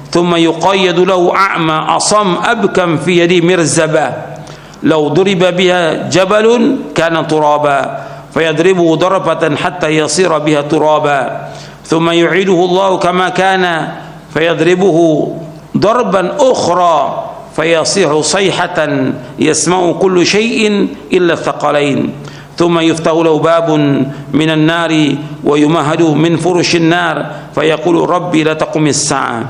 ثم يقيد له أعمى أصم أبكم في يدي مرزبة لو ضرب بها جبل كان ترابا فيضربه ضربة حتى يصير بها ترابا ثم يعيده الله كما كان فيضربه ضربا أخرى فيصيح صيحة يسمع كل شيء إلا الثقلين ثم يفتح له باب من النار ويمهد من فرش النار فيقول ربي لا تقم الساعة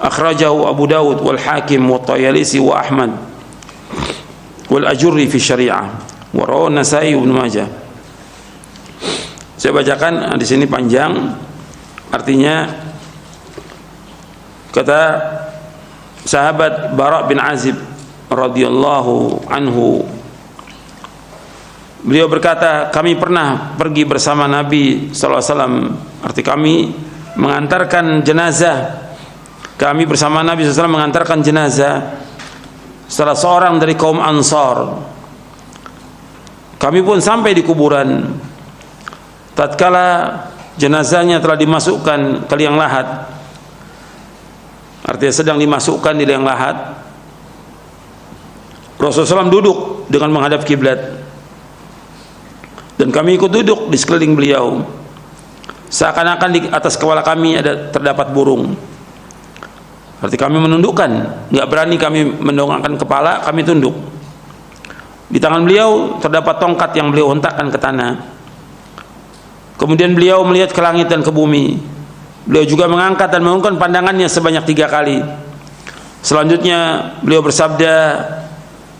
أخرجه أبو داود والحاكم والطيالسي وأحمد والأجري في الشريعة ورواه النسائي وابن ماجه. Saya bacakan di sini panjang, artinya kata sahabat Bara bin Azib radhiyallahu anhu, beliau berkata, kami pernah pergi bersama Nabi sallallahu alaihi wasallam, arti kami mengantarkan jenazah. Kami bersama Nabi sallallahu alaihi wasallam mengantarkan jenazah salah seorang dari kaum Ansar. Kami pun sampai di kuburan. Tatkala jenazahnya telah dimasukkan ke liang lahat, artinya sedang dimasukkan di liang lahat, Rasulullah SAW duduk dengan menghadap kiblat dan kami ikut duduk di sekeliling beliau, seakan-akan di atas kepala kami terdapat burung. Arti kami menundukkan, nggak berani kami mendongakkan kepala, kami tunduk. Di tangan beliau terdapat tongkat yang beliau hentakkan ke tanah. Kemudian beliau melihat ke langit dan ke bumi. Beliau juga mengangkat dan mengangkat pandangannya sebanyak 3 kali. Selanjutnya beliau bersabda,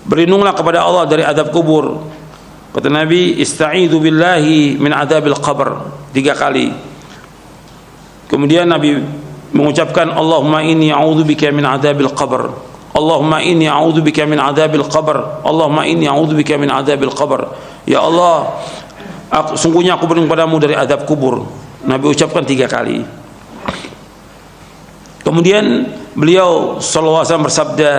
berlindunglah kepada Allah dari azab kubur. Kata Nabi, ista'idzu billahi min adzabil qabr 3 kali. Kemudian Nabi mengucapkan, Allahumma inni a'udzubika min adzabil qabr. Allahumma inni a'udzubika min adzabil qabr. Allahumma inni a'udzubika min adzabil qabr. Ya Allah, sungguhnya aku berlindung padamu dari azab kubur. Nabi ucapkan 3 kali. Kemudian beliau sallallahu alaihi wasallam bersabda,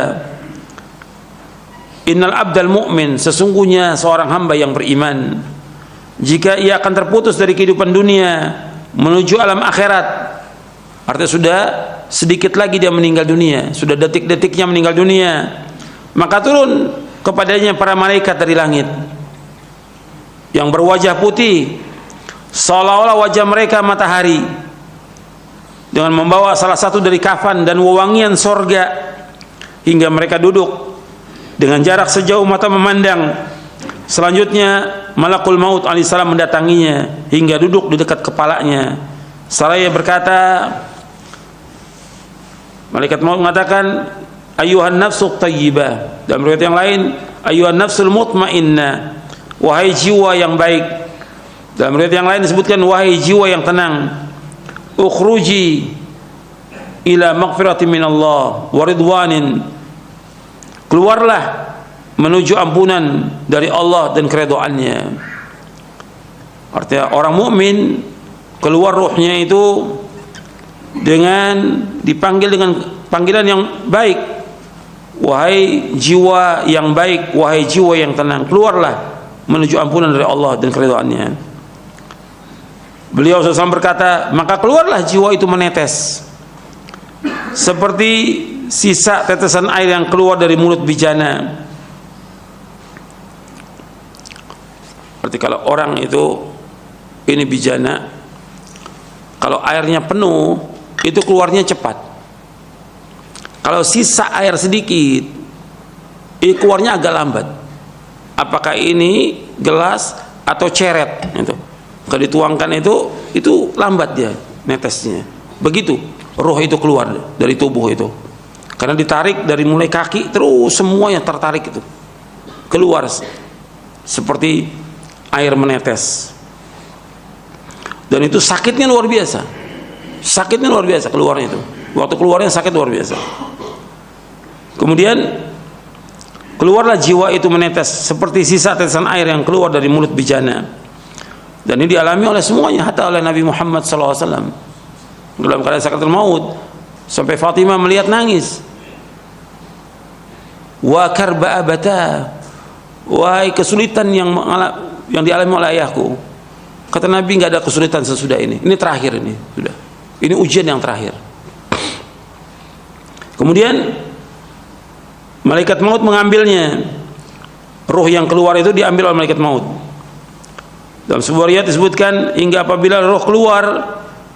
innal abdal mu'min, sesungguhnya seorang hamba yang beriman, jika ia akan terputus dari kehidupan dunia menuju alam akhirat, artinya sudah sedikit lagi dia meninggal dunia, sudah detik-detiknya meninggal dunia, maka turun kepadanya para malaikat dari langit yang berwajah putih seolah-olah wajah mereka matahari, dengan membawa salah satu dari kafan dan wewangian sorga, hingga mereka duduk dengan jarak sejauh mata memandang. Selanjutnya Malakul Maut alaihissalam mendatanginya hingga duduk di dekat kepalanya. Seraya berkata, malaikat maut mengatakan, ayyuhan nafsu thayyibah. Dalam riwayat yang lain, ayyuhan nafsul mutmainnah, wahai jiwa yang baik. Dalam riwayat yang lain disebutkan, wahai jiwa yang tenang, ukhruji ila maghfiratin minallah wa ridwanin, keluarlah menuju ampunan dari Allah dan keridhaannya. Artinya orang mukmin keluar ruhnya itu dengan dipanggil dengan panggilan yang baik. Wahai jiwa yang baik, wahai jiwa yang tenang, keluarlah menuju ampunan dari Allah dan keridhaannya. Beliau SAW berkata, maka keluarlah jiwa itu menetes seperti sisa tetesan air yang keluar dari mulut bijana. Berarti kalau orang itu ini bijana, kalau airnya penuh itu keluarnya cepat. Kalau sisa air sedikit itu keluarnya agak lambat. Apakah ini gelas atau ceret itu. Kalau dituangkan itu lambat dia netesnya. Begitu roh itu keluar dari tubuh itu. Karena ditarik dari mulai kaki terus semuanya tertarik itu. Keluar seperti air menetes. Dan itu sakitnya luar biasa. Sakitnya luar biasa keluarnya itu. Waktu keluarnya sakit luar biasa. Kemudian keluarlah jiwa itu menetes seperti sisa tetesan air yang keluar dari mulut bijana. Dan ini dialami oleh semuanya, hatta oleh Nabi Muhammad SAW dalam keadaan sakaratul maut, sampai Fatimah melihat nangis. Wa karba abata, wahai kesulitan yang dialami oleh ayahku. Kata Nabi, nggak ada kesulitan sesudah ini. Ini terakhir ini sudah. Ini ujian yang terakhir. Kemudian malaikat maut mengambilnya. Ruh yang keluar itu diambil oleh malaikat maut. Dalam sebuah riwayat disebutkan, hingga apabila roh keluar,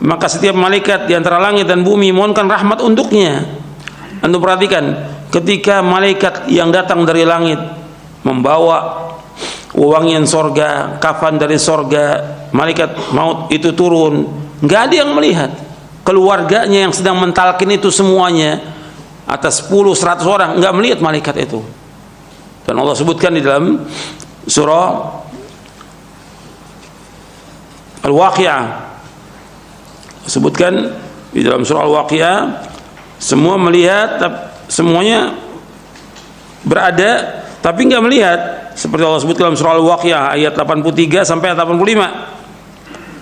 maka setiap malaikat di antara langit dan bumi mohonkan rahmat untuknya. Anda perhatikan, ketika malaikat yang datang dari langit membawa wewangian sorga, kafan dari sorga, malaikat maut itu turun, nggak ada yang melihat. Keluarganya yang sedang mentalkin itu semuanya, atas 10-100 orang, nggak melihat malaikat itu. Dan Allah sebutkan di dalam surah Al-Waqi'ah, sebutkan di dalam surah Al-Waqi'ah, semua melihat, semuanya berada tapi nggak melihat, seperti Allah sebut dalam surah Al-Waqi'ah ayat 83 sampai 85.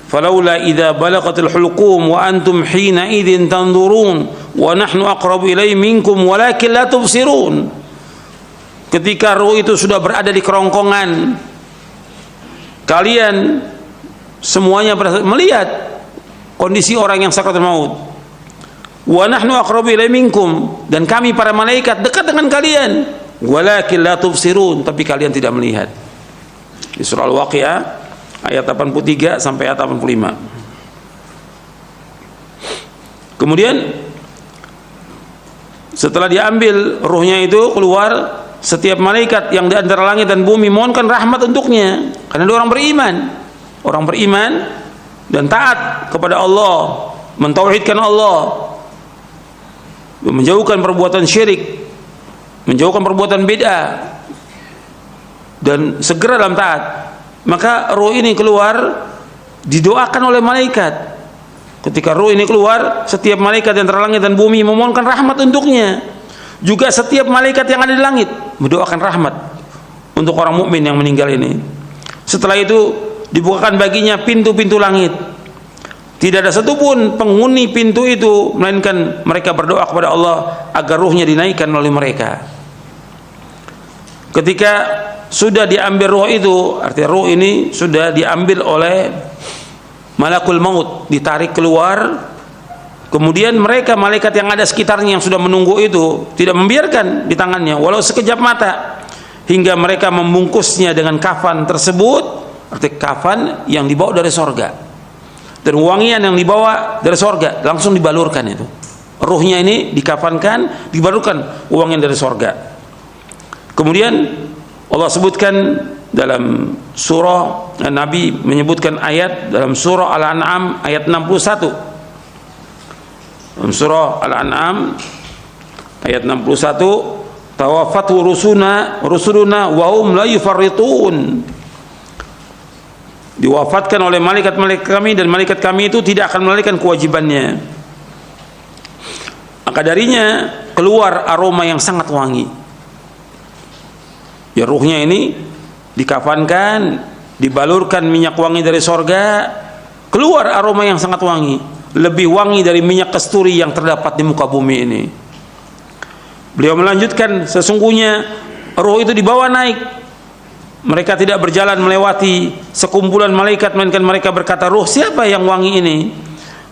Falaula idza balaghatil hulqum wa antum hina idzin tanzurun wa nahnu aqrabu ilaihi minkum walakin la tubsirun. Ketika ruh itu sudah berada di kerongkongan, kalian semuanya melihat kondisi orang yang sakaratul maut. Wa nahnu aqrabu ilaihi minkum, dan kami para malaikat dekat dengan kalian. Walakin la tubsirun, tapi kalian tidak melihat. Di surah Al-Waqi'ah ayat 83 sampai ayat 85. Kemudian setelah diambil ruhnya itu keluar, setiap malaikat yang di antara langit dan bumi mohonkan rahmat untuknya, karena dia orang beriman. Orang beriman dan taat kepada Allah, mentauhidkan Allah, menjauhkan perbuatan syirik, menjauhkan perbuatan bid'ah, dan segera dalam taat. Maka roh ini keluar, didoakan oleh malaikat. Ketika roh ini keluar, setiap malaikat yang antara langit dan bumi memohonkan rahmat untuknya. Juga setiap malaikat yang ada di langit mendoakan rahmat untuk orang mukmin yang meninggal ini. Setelah itu dibukakan baginya pintu-pintu langit. Tidak ada satupun penghuni pintu itu melainkan mereka berdoa kepada Allah agar ruhnya dinaikkan oleh mereka. Ketika sudah diambil ruh itu, artinya ruh ini sudah diambil oleh malakul maut, ditarik keluar. Kemudian mereka malaikat yang ada sekitarnya yang sudah menunggu itu tidak membiarkan di tangannya walau sekejap mata, hingga mereka membungkusnya dengan kafan tersebut. Arti kafan yang dibawa dari sorga dan wangian yang dibawa dari sorga, langsung dibalurkan itu. Ruhnya ini dikafankan, dibalurkan wangian dari sorga. Kemudian Allah sebutkan dalam surah, Nabi menyebutkan ayat dalam surah Al-An'am ayat 61. Dalam surah Al-An'am ayat 61, tawaffatu rusuluna wa hum la yufarritun. Diwafatkan oleh malaikat-malaikat kami, dan malaikat kami itu tidak akan melalaikan kewajibannya. Maka darinya keluar aroma yang sangat wangi. Ya, ruhnya ini dikafankan, dibalurkan minyak wangi dari sorga, keluar aroma yang sangat wangi, lebih wangi dari minyak kasturi yang terdapat di muka bumi ini. Beliau melanjutkan, sesungguhnya roh itu dibawa naik. Mereka tidak berjalan melewati sekumpulan malaikat, melainkan mereka berkata, roh siapa yang wangi ini?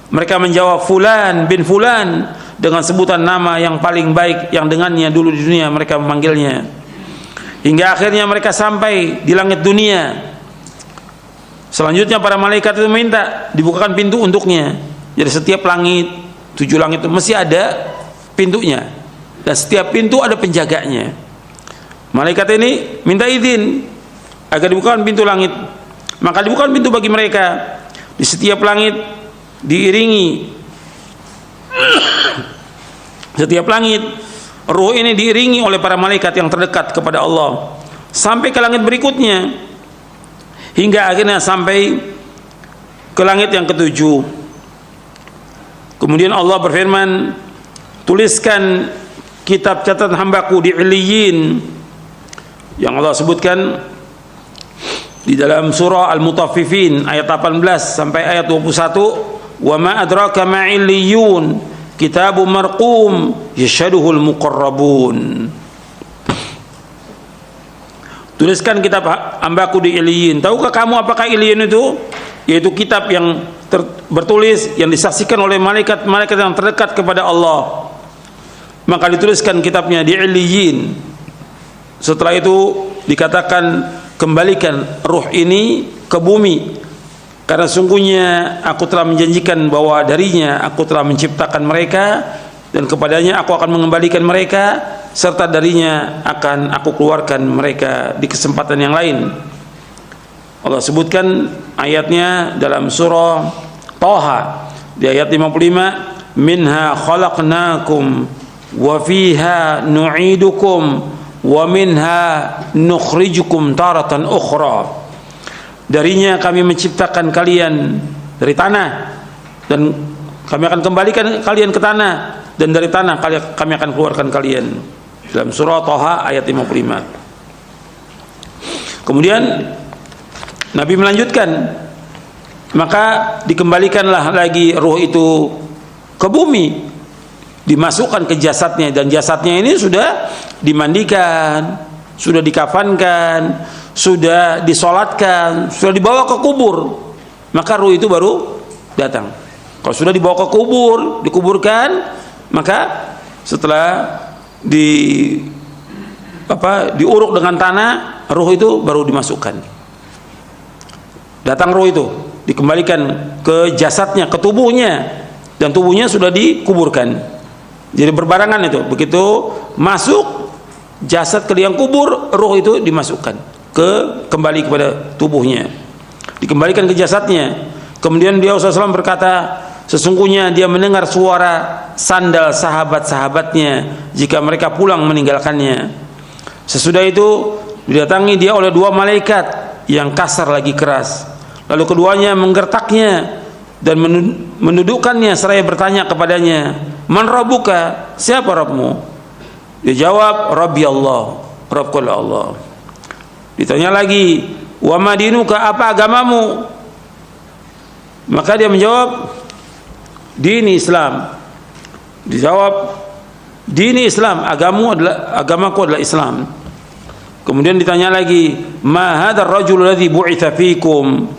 Mereka menjawab, Fulan bin Fulan, dengan sebutan nama yang paling baik yang dengannya dulu di dunia mereka memanggilnya. Hingga akhirnya mereka sampai di langit dunia. Selanjutnya para malaikat itu minta dibukakan pintu untuknya. Jadi setiap langit, 7 langit itu mesti ada pintunya. Dan setiap pintu ada penjaganya. Malaikat ini minta izin agar dibukakan pintu langit. Maka dibukakan pintu bagi mereka. Di setiap langit diiringi, setiap langit roh ini diiringi oleh para malaikat yang terdekat kepada Allah sampai ke langit berikutnya, hingga akhirnya sampai ke langit yang ke-7. Kemudian Allah berfirman, tuliskan kitab catatan hambaku di Iliyin, yang Allah sebutkan di dalam surah Al-Mutaffifin ayat 18 sampai ayat 21, wa ma adraka ma illiyun kitabun marqum yashhaduhul muqarrabun. Tuliskan kitab hambaku di Iliyin. Tahukah kamu apakah Iliyin itu? Yaitu kitab yang bertulis, yang disaksikan oleh malaikat-malaikat yang terdekat kepada Allah. Maka dituliskan kitabnya di Iliyin. Setelah itu dikatakan, kembalikan ruh ini ke bumi, karena sungguhnya aku telah menjanjikan bahwa darinya aku telah menciptakan mereka, dan kepadanya aku akan mengembalikan mereka, serta darinya akan aku keluarkan mereka di kesempatan yang lain. Allah sebutkan ayatnya dalam surah Thaha di ayat 55, minha khalaqnakum wa fiha nu'idukum wa minha nukhrijukum taratan ukhra. Darinya kami menciptakan kalian dari tanah, dan kami akan kembalikan kalian ke tanah, dan dari tanah kami akan keluarkan kalian. Dalam surah Thaha ayat 55. Kemudian Nabi melanjutkan, maka dikembalikanlah lagi ruh itu ke bumi, dimasukkan ke jasadnya, dan jasadnya ini sudah dimandikan, sudah dikafankan, sudah disolatkan, sudah dibawa ke kubur, maka ruh itu baru datang. Kalau sudah dibawa ke kubur, dikuburkan, maka setelah diuruk dengan tanah, ruh itu baru dimasukkan. Datang ruh itu, dikembalikan ke jasadnya, ke tubuhnya, dan tubuhnya sudah dikuburkan. Jadi berbarengan itu, begitu masuk jasad ke liang kubur, roh itu dimasukkan kembali kepada tubuhnya, dikembalikan ke jasadnya. Kemudian beliau SAW berkata, sesungguhnya dia mendengar suara sandal sahabat-sahabatnya jika mereka pulang meninggalkannya. Sesudah itu didatangi dia oleh 2 malaikat yang kasar lagi keras, lalu keduanya menggertaknya dan mendudukkannya seraya bertanya kepadanya, man rabbuka, siapa Rabbmu? Dia jawab, Rabbi Allah, Rabbku Allah. Ditanya lagi, wa madinuka, apa agamamu? Maka dia menjawab, dini Islam. Dijawab, dini Islam, agamaku adalah Islam. Kemudian ditanya lagi, ma hadzal rajul ladzi bu'itsa fikum?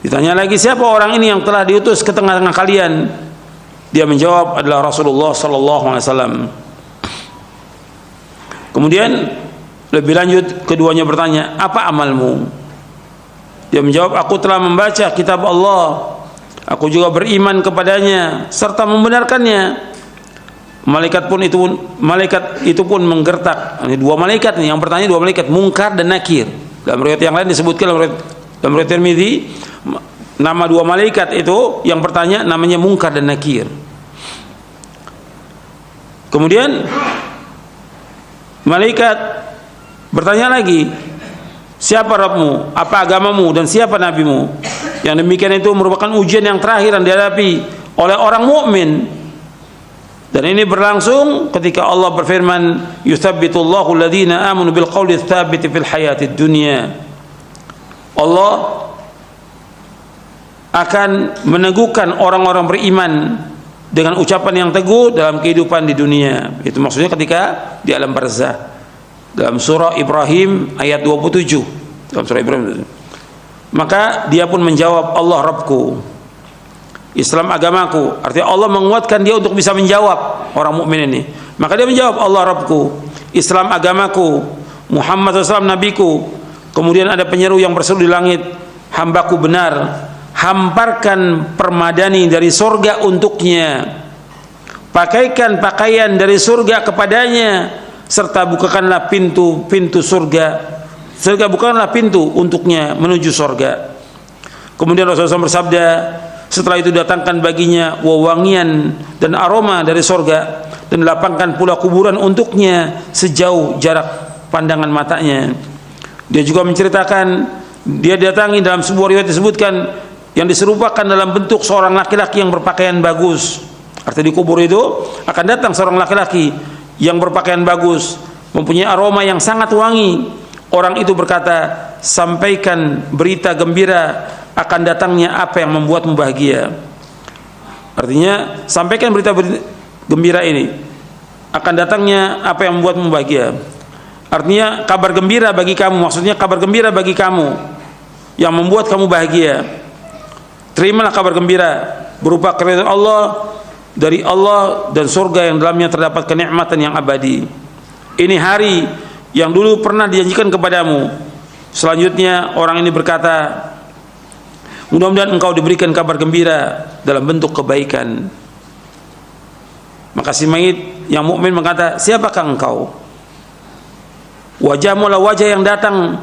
Ditanya lagi, siapa orang ini yang telah diutus ke tengah-tengah kalian? Dia menjawab, adalah Rasulullah sallallahu alaihi wasallam. Kemudian lebih lanjut, keduanya bertanya, apa amalmu? Dia menjawab, aku telah membaca kitab Allah, aku juga beriman kepadanya serta membenarkannya. Malaikat itu pun menggertak. Ini 2 malaikat nih, yang bertanya 2 malaikat, Munkar dan Nakir. Dalam riwayat yang lain disebutkan, dalam riwayat Tirmidzi, nama 2 malaikat itu yang bertanya namanya Munkar dan Nakir. Kemudian malaikat bertanya lagi, siapa Rabbmu, apa agamamu, dan siapa nabimu? Yang demikian itu merupakan ujian yang terakhir yang dihadapi oleh orang mukmin. Dan ini berlangsung ketika Allah berfirman, yuthabbitullahu alladhina amanu bil qawli tsabiti fil hayatid dunya. Allah akan meneguhkan orang-orang beriman dengan ucapan yang teguh dalam kehidupan di dunia. Itu maksudnya ketika di alam barzah. Dalam surah Ibrahim ayat 27. Dalam surah Ibrahim. Maka dia pun menjawab, Allah Rabbku, Islam agamaku. Artinya Allah menguatkan dia untuk bisa menjawab orang mukmin ini. Maka dia menjawab, Allah Rabbku, Islam agamaku, Muhammad SAW nabiku. Kemudian ada penyeru yang berseru di langit, hambaku benar, hamparkan permadani dari surga untuknya, pakaikan pakaian dari surga kepadanya, serta bukakanlah pintu-pintu surga. Surga bukanlah pintu untuknya menuju surga. Kemudian Rasulullah SAW bersabda, setelah itu datangkan baginya wewangian dan aroma dari surga, dan lapangkan pula kuburan untuknya sejauh jarak pandangan matanya. Dia juga menceritakan, dia datangi dalam sebuah riwayat disebutkan yang diserupakan dalam bentuk seorang laki-laki yang berpakaian bagus. Artinya di kubur itu akan datang seorang laki-laki yang berpakaian bagus, mempunyai aroma yang sangat wangi. Orang itu berkata, sampaikan berita gembira akan datangnya apa yang membuatmu bahagia. Artinya, sampaikan berita gembira ini, akan datangnya apa yang membuatmu bahagia. Artinya, kabar gembira bagi kamu, maksudnya kabar gembira bagi kamu yang membuat kamu bahagia. Terimalah kabar gembira berupa keridhaan Allah, dari Allah dan surga yang dalamnya terdapat kenikmatan yang abadi. Ini hari yang dulu pernah dijanjikan kepadamu. Selanjutnya orang ini berkata, mudah-mudahan engkau diberikan kabar gembira dalam bentuk kebaikan. Maka si mayit yang mukmin berkata, siapakah engkau? Wajahmu adalah wajah yang datang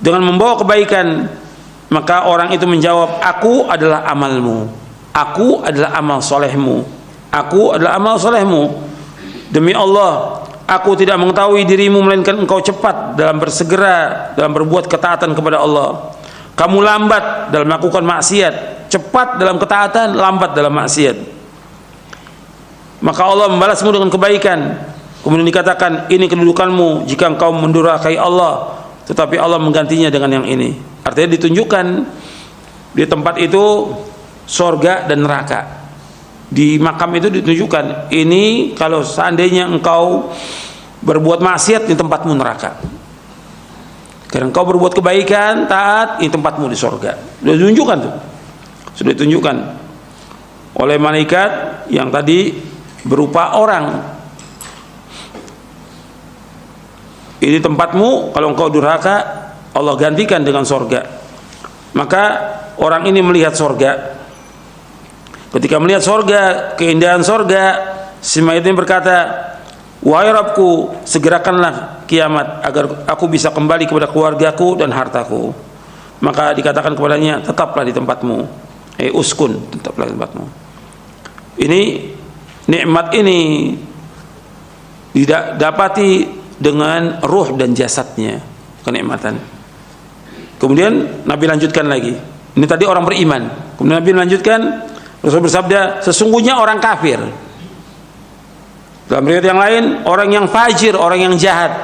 dengan membawa kebaikan. Maka orang itu menjawab, aku adalah amalmu, aku adalah amal solehmu, aku adalah amal solehmu. Demi Allah, aku tidak mengetahui dirimu melainkan engkau cepat dalam bersegera dalam berbuat ketaatan kepada Allah. Kamu lambat dalam melakukan maksiat, cepat dalam ketaatan, lambat dalam maksiat. Maka Allah membalasmu dengan kebaikan. Kemudian dikatakan, ini kedudukanmu jika engkau mendurhakai Allah, tetapi Allah menggantinya dengan yang ini. Artinya ditunjukkan di tempat itu surga dan neraka. Di makam itu ditunjukkan, ini kalau seandainya engkau berbuat maksiat, di tempatmu neraka. Karena engkau berbuat kebaikan, taat, ini tempatmu di surga. Sudah ditunjukkan tuh, sudah ditunjukkan oleh malaikat yang tadi berupa orang. Ini tempatmu, kalau engkau durhaka, Allah gantikan dengan surga. Maka orang ini melihat surga. Ketika melihat surga, keindahan surga, si mayit ini berkata, wahai Rabbku, segerakanlah kiamat agar aku bisa kembali kepada keluargaku dan hartaku. Maka dikatakan kepadanya, tetaplah di tempatmu, uskun, tetaplah di tempatmu. Ini nikmat ini didapati dengan ruh dan jasadnya, kenikmatan. Kemudian Nabi lanjutkan lagi. Ini tadi orang beriman. Kemudian Nabi lanjutkan, Rasul bersabda, sesungguhnya orang kafir. Dalam riwayat yang lain, orang yang fajir, orang yang jahat,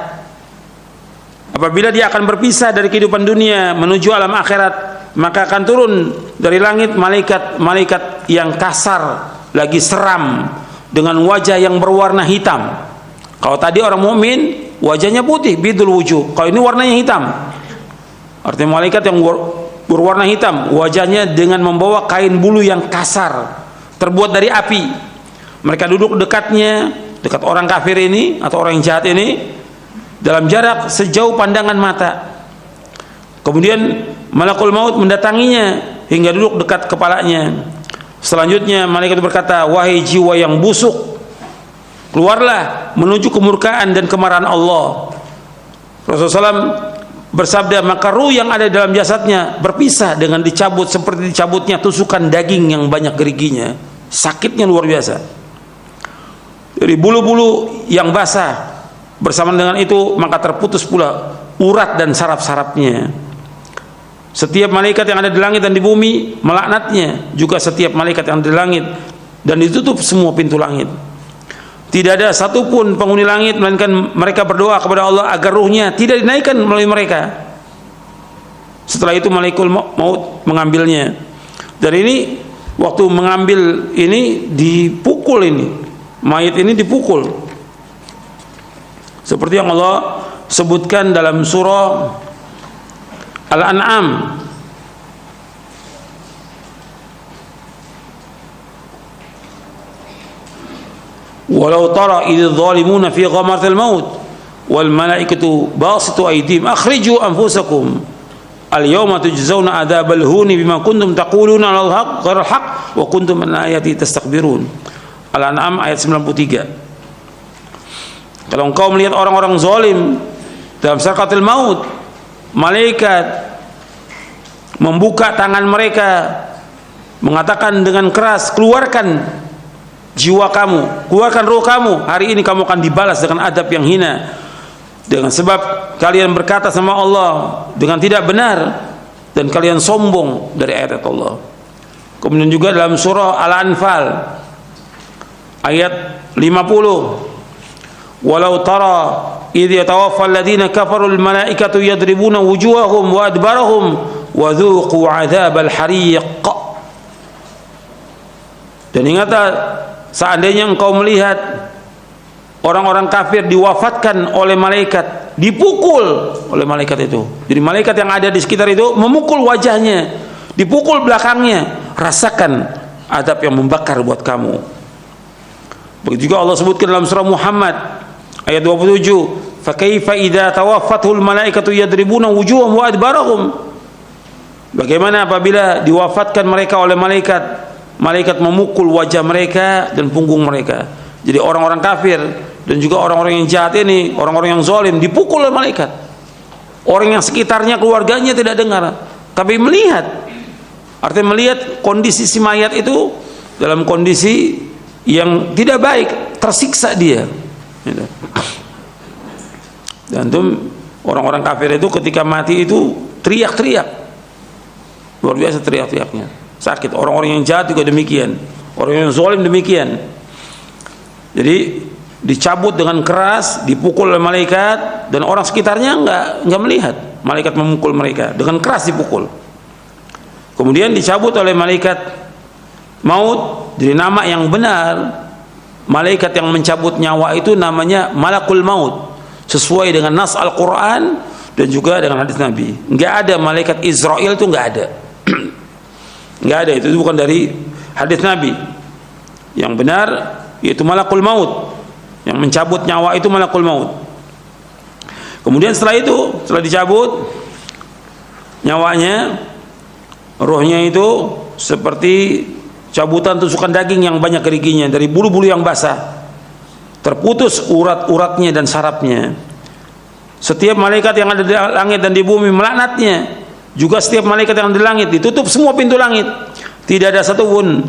apabila dia akan berpisah dari kehidupan dunia menuju alam akhirat, maka akan turun dari langit malaikat yang kasar, lagi seram, dengan wajah yang berwarna hitam. Kalau tadi orang mukmin wajahnya putih, bidul wujuh. Kalau ini warnanya hitam. Artinya malaikat yang berwarna hitam, wajahnya dengan membawa kain bulu yang kasar, terbuat dari api. Mereka duduk dekatnya, dekat orang kafir ini atau orang yang jahat ini, dalam jarak sejauh pandangan mata. Kemudian malakul maut mendatanginya hingga duduk dekat kepalanya. Selanjutnya malaikat berkata, wahai jiwa yang busuk, keluarlah menuju kemurkaan dan kemarahan Allah. Rasulullah SAW bersabda, maka ruh yang ada dalam jasadnya berpisah dengan dicabut seperti dicabutnya tusukan daging yang banyak geriginya. Sakitnya luar biasa. Dari bulu-bulu yang basah, bersamaan dengan itu maka terputus pula urat dan saraf-sarafnya. Setiap malaikat yang ada di langit dan di bumi melaknatnya, juga setiap malaikat yang ada di langit, dan ditutup semua pintu langit. Tidak ada satupun penghuni langit melainkan mereka berdoa kepada Allah agar ruhnya tidak dinaikkan melalui mereka. Setelah itu malaikat maut mengambilnya. Dan ini waktu mengambil ini dipukul, ini mayat ini dipukul, seperti yang Allah sebutkan dalam surah Al-An'am. Walau tara idh zalimuna fi ghamaratil maut wal malaikatu basitu aydihim akhriju anfusakum al-yawma tujzauna adzabal huni bima kuntum taquluna al haqq ghairal haqq wa kuntum an ayati tastakbirun. Al-An'am ayat 93. Kalau engkau melihat orang-orang zalim dalam sakaratul maut, malaikat membuka tangan mereka, mengatakan dengan keras, keluarkan jiwa kamu, keluarkan roh kamu, hari ini kamu akan dibalas dengan adab yang hina, dengan sebab kalian berkata sama Allah dengan tidak benar dan kalian sombong dari ayat Allah. Kemudian juga dalam surah Al-Anfal ayat 50, walau tara idh yatawaffa alladhina kafaru al-malaikatu yadribuna wujuhahum wa adbarahum wa dhuqu 'adzabal hariq. Dan ingatlah, seandainya engkau melihat orang-orang kafir diwafatkan oleh malaikat, dipukul oleh malaikat itu. Jadi malaikat yang ada di sekitar itu memukul wajahnya, dipukul belakangnya, rasakan adab yang membakar buat kamu. Begitu juga Allah sebutkan dalam surah Muhammad ayat 27, fa kaifa idza tawaffatul malaikatu yadribuna wujuhahum wa adbarahum. Bagaimana apabila diwafatkan mereka oleh malaikat, malaikat memukul wajah mereka dan punggung mereka. Jadi orang-orang kafir dan juga orang-orang yang jahat ini, orang-orang yang zalim, dipukul oleh malaikat. Orang yang sekitarnya, keluarganya tidak dengar, tapi melihat. Artinya melihat kondisi si mayat itu dalam kondisi yang tidak baik, tersiksa dia. Dan itu orang-orang kafir itu ketika mati itu teriak-teriak, luar biasa teriak-teriaknya, sakit. Orang-orang yang jahat juga demikian, orang yang zalim demikian. Jadi dicabut dengan keras, dipukul oleh malaikat, dan orang sekitarnya enggak melihat malaikat memukul mereka, dengan keras dipukul. Kemudian dicabut oleh malaikat maut. Jadi nama yang benar malaikat yang mencabut nyawa itu namanya malakul maut, sesuai dengan nas Al-Quran dan juga dengan hadis Nabi. Enggak ada malaikat Israel, itu enggak ada. Enggak ada, itu bukan dari hadis Nabi. Yang benar yaitu malakul maut, yang mencabut nyawa itu malakul maut. Kemudian setelah itu, setelah dicabut nyawanya, rohnya itu seperti cabutan tusukan daging yang banyak geriginya dari bulu-bulu yang basah, terputus urat-uratnya dan sarafnya. Setiap malaikat yang ada di langit dan di bumi melaknatnya, juga setiap malaikat yang di langit, ditutup semua pintu langit. Tidak ada satupun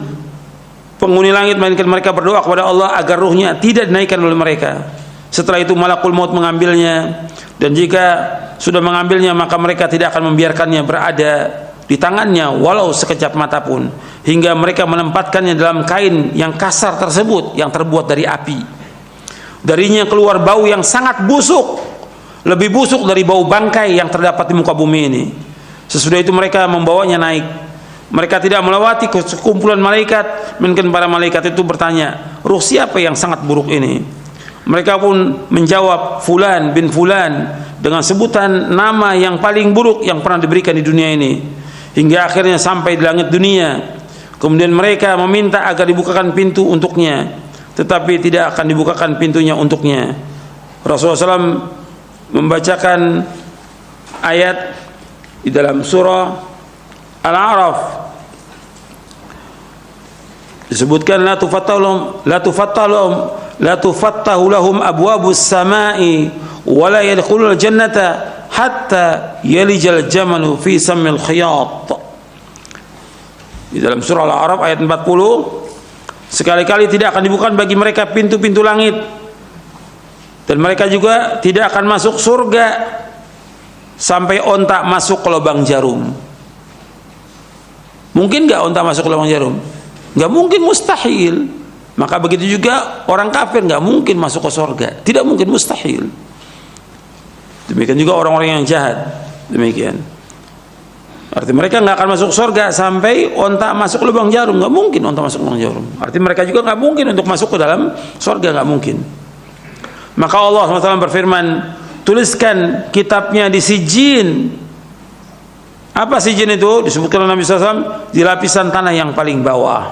penghuni langit melainkan mereka berdoa kepada Allah agar ruhnya tidak dinaikkan oleh mereka. Setelah itu malakul maut mengambilnya, dan jika sudah mengambilnya maka mereka tidak akan membiarkannya berada di tangannya walau sekejap mata pun, hingga mereka menempatkannya dalam kain yang kasar tersebut yang terbuat dari api. Darinya keluar bau yang sangat busuk, lebih busuk dari bau bangkai yang terdapat di muka bumi ini. Sesudah itu mereka membawanya naik. Mereka tidak melewati sekumpulan malaikat, melainkan para malaikat itu bertanya, ruh siapa yang sangat buruk ini? Mereka pun menjawab, Fulan bin Fulan, dengan sebutan nama yang paling buruk yang pernah diberikan di dunia ini. Hingga akhirnya sampai di langit dunia. Kemudian mereka meminta agar dibukakan pintu untuknya, tetapi tidak akan dibukakan pintunya untuknya. Rasulullah SAW membacakan ayat di dalam surah Al-A'raf, disebutkan la tufattahu lahum abwabus samai wa la yadkhulul jannata hatta yalijal jamalu fi sammil khiyat. Di dalam surah Al-A'raf ayat 40, sekali-kali tidak akan dibuka bagi mereka pintu-pintu langit, dan mereka juga tidak akan masuk surga sampai onta masuk ke lubang jarum. Mungkin enggak onta masuk ke lubang jarum? Enggak mungkin, mustahil. Maka begitu juga orang kafir enggak mungkin masuk ke surga, tidak mungkin, mustahil. Demikian juga orang-orang yang jahat, demikian. Artinya mereka nggak akan masuk surga sampai onta masuk lubang jarum. Nggak mungkin onta masuk lubang jarum. Artinya mereka juga nggak mungkin untuk masuk ke dalam surga, nggak mungkin. Maka Allah SWT berfirman, tuliskan kitabnya di sijin. Apa sijin itu? Disebutkan oleh Nabi SAW, di lapisan tanah yang paling bawah.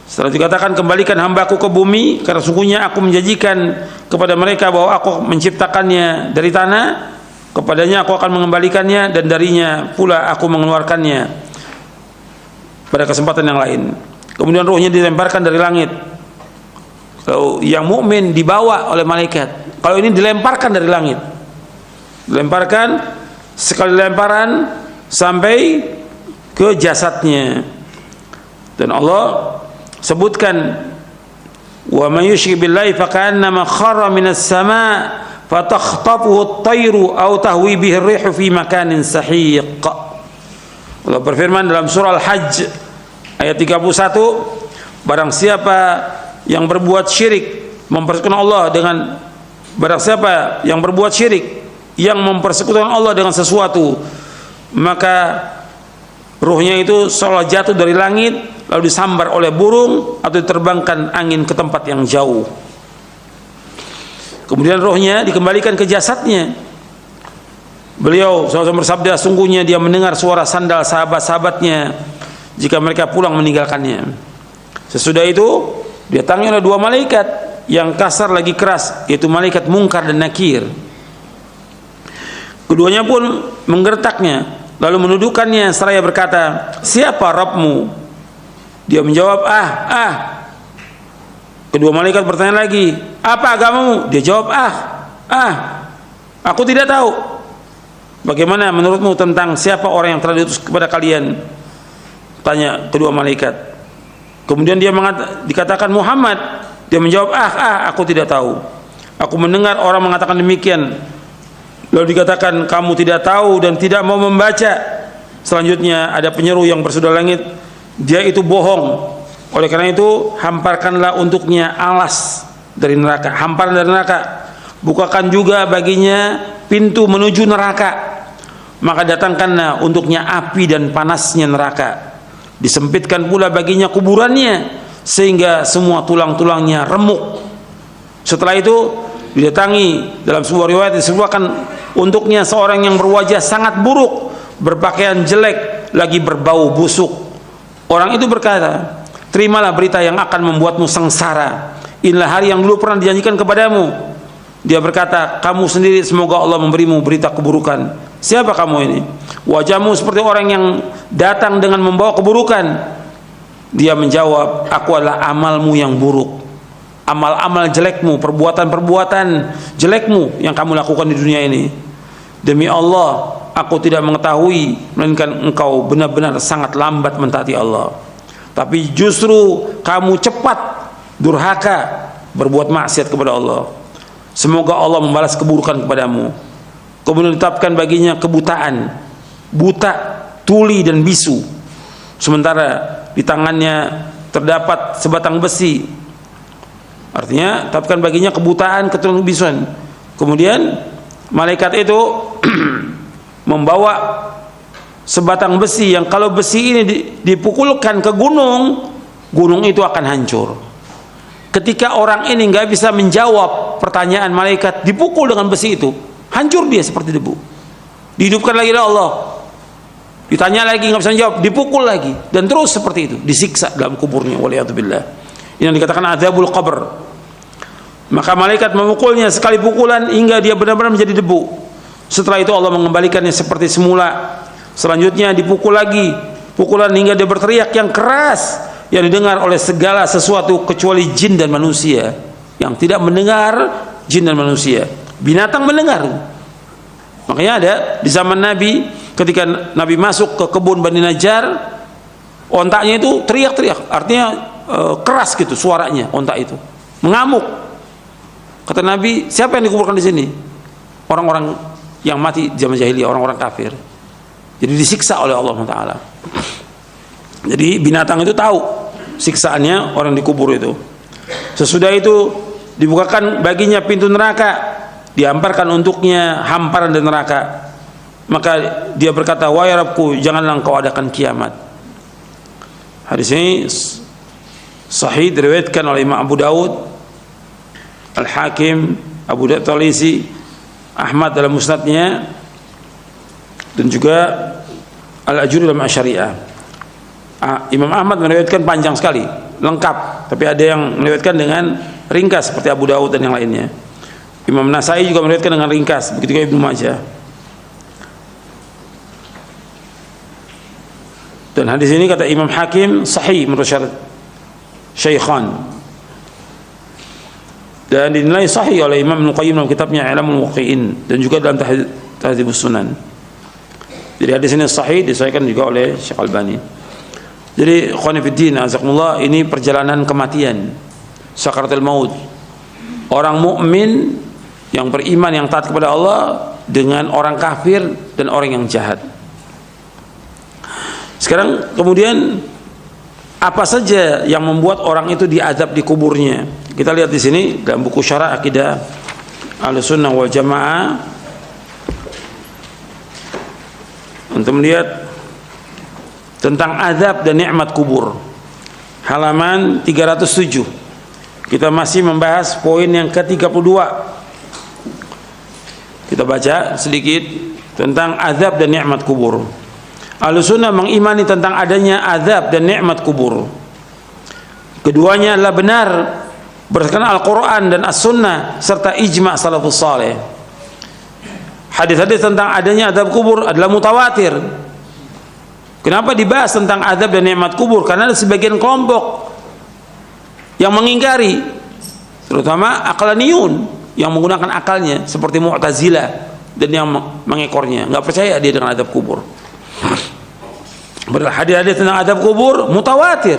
Setelah dikatakan, kembalikan hambaku ke bumi, karena sungguhnya aku menjanjikan kepada mereka bahwa aku menciptakannya dari tanah, kepadanya aku akan mengembalikannya, dan darinya pula aku mengeluarkannya pada kesempatan yang lain. Kemudian ruhnya dilemparkan dari langit. Kalau yang mukmin dibawa oleh malaikat, kalau ini dilemparkan dari langit, dilemparkan sekali lemparan sampai ke jasadnya. Dan Allah sebutkan, wa may yusyrik billahi fakannama kharra minas sama' fatakhtafuhu at-tayru aw tahwi bihi ar-rihu fi makanin sahiq. Allah berfirman dalam surah Al-Hajj ayat 31, barang siapa yang berbuat syirik mempersekutukan Allah dengan, barang siapa yang berbuat syirik yang mempersekutukan Allah dengan sesuatu, maka ruhnya itu seolah jatuh dari langit lalu disambar oleh burung atau diterbangkan angin ke tempat yang jauh. Kemudian rohnya dikembalikan ke jasadnya. Beliau SAW bersabda, sungguhnya dia mendengar suara sandal sahabat-sahabatnya jika mereka pulang meninggalkannya. Sesudah itu didatangi oleh dua malaikat yang kasar lagi keras, yaitu malaikat Munkar dan Nakir. Keduanya pun menggertaknya lalu menundukkannya seraya berkata, siapa Rabbmu? Dia menjawab, Kedua malaikat bertanya lagi, apa agamamu? Dia jawab, aku tidak tahu. Bagaimana menurutmu tentang siapa orang yang telah diutus kepada kalian? Tanya kedua malaikat. Kemudian dia dikatakan Muhammad. Dia menjawab, aku tidak tahu. Aku mendengar orang mengatakan demikian. Lalu dikatakan, kamu tidak tahu dan tidak mau membaca. Selanjutnya ada penyeru yang bersudah langit, dia itu bohong. Oleh karena itu hamparkanlah untuknya alas dari neraka, hamparan dari neraka. Bukakan juga baginya pintu menuju neraka. Maka datangkanlah untuknya api dan panasnya neraka. Disempitkan pula baginya kuburannya sehingga semua tulang-tulangnya remuk. Setelah itu didatangi, dalam sebuah riwayat disebutkan untuknya seorang yang berwajah sangat buruk, berpakaian jelek, lagi berbau busuk. Orang itu berkata, terimalah berita yang akan membuatmu sengsara. Inilah hari yang dulu pernah dijanjikan kepadamu. Dia berkata, kamu sendiri, semoga Allah memberimu berita keburukan. Siapa kamu ini? Wajahmu seperti orang yang datang dengan membawa keburukan. Dia menjawab, aku adalah amalmu yang buruk, amal-amal jelekmu, perbuatan-perbuatan jelekmu yang kamu lakukan di dunia ini. Demi Allah, aku tidak mengetahui, melainkan engkau benar-benar sangat lambat mentaati Allah. Tapi justru kamu cepat durhaka berbuat maksiat kepada Allah. Semoga Allah membalas keburukan kepadamu. Kemudian ditetapkan baginya kebutaan, buta, tuli dan bisu. Sementara di tangannya terdapat sebatang besi. Artinya tetapkan baginya kebutaan, keturunan bisuan. Kemudian malaikat itu membawa sebatang besi yang kalau besi ini dipukulkan ke gunung, gunung itu akan hancur. Ketika orang ini nggak bisa menjawab pertanyaan malaikat, dipukul dengan besi itu, hancur dia seperti debu. Dihidupkan lagi oleh Allah, ditanya lagi nggak bisa menjawab, dipukul lagi, dan terus seperti itu, disiksa dalam kuburnya. Waliyadzubillah. Ini yang dikatakan adzabul qabr. Maka malaikat memukulnya sekali pukulan hingga dia benar-benar menjadi debu. Setelah itu Allah mengembalikannya seperti semula. Selanjutnya dipukul lagi, pukulan hingga dia berteriak yang keras, yang didengar oleh segala sesuatu kecuali jin dan manusia. Yang tidak mendengar, jin dan manusia. Binatang mendengar. Makanya ada di zaman Nabi, ketika Nabi masuk ke kebun Bani Najjar, ontaknya itu teriak-teriak, artinya keras gitu suaranya, ontak itu mengamuk. Kata Nabi, siapa yang dikuburkan di sini? Orang-orang yang mati zaman jahiliyah, orang-orang kafir. Jadi disiksa oleh Allah Taala. Jadi binatang itu tahu siksaannya orang dikubur itu. Sesudah itu dibukakan baginya pintu neraka, dihamparkan untuknya hamparan dari neraka. maka dia berkata, wahai Rabbku, janganlah engkau adakan kiamat. Hadis ini sahih, diriwayatkan oleh Imam Abu Daud, Al-Hakim, Abu Daud Talisi, Ahmad dalam musnadnya, dan juga Al-Ajuri dalam Asy-Syariah. Imam Ahmad meriwayatkan panjang sekali, lengkap, tapi ada yang meriwayatkan dengan ringkas seperti Abu Daud dan yang lainnya. Imam Nasai juga meriwayatkan dengan ringkas, begitu juga Ibnu Majah. Dan hadis ini kata Imam Hakim sahih menurut syarat Syaikhan, dan dinilai sahih oleh Imam Ibnu Qayyim dalam kitabnya I'lamul Muwaqqi'in, dan juga dalam Tahdzibus Sunan. Jadi hadis ini sahih, disahihkan juga oleh Syekh Albani. Jadi ikhwan fillah azakumullah, ini perjalanan kematian, sakaratul maut. Orang mukmin yang beriman, yang taat kepada Allah, dengan orang kafir dan orang yang jahat. Sekarang kemudian apa saja yang membuat orang itu diazab di kuburnya? Kita lihat di sini dalam buku Syarah Aqidah Ahlussunnah wal Jamaah, untuk melihat tentang azab dan nikmat kubur. Halaman 307. Kita masih membahas poin yang ke-32. Kita baca sedikit tentang azab dan nikmat kubur. Ahlussunnah mengimani tentang adanya azab dan nikmat kubur. Keduanya adalah benar berdasarkan Al-Quran dan As-Sunnah serta ijma' salafus saleh. Hadis-hadis tentang adanya azab kubur adalah mutawatir. Kenapa dibahas tentang azab dan nikmat kubur? Karena ada sebagian kelompok yang mengingkari, terutama aqlaniyun yang menggunakan akalnya, seperti Mu'tazilah dan yang mengekornya, nggak percaya dia dengan azab kubur. Hadis-hadis tentang azab kubur mutawatir.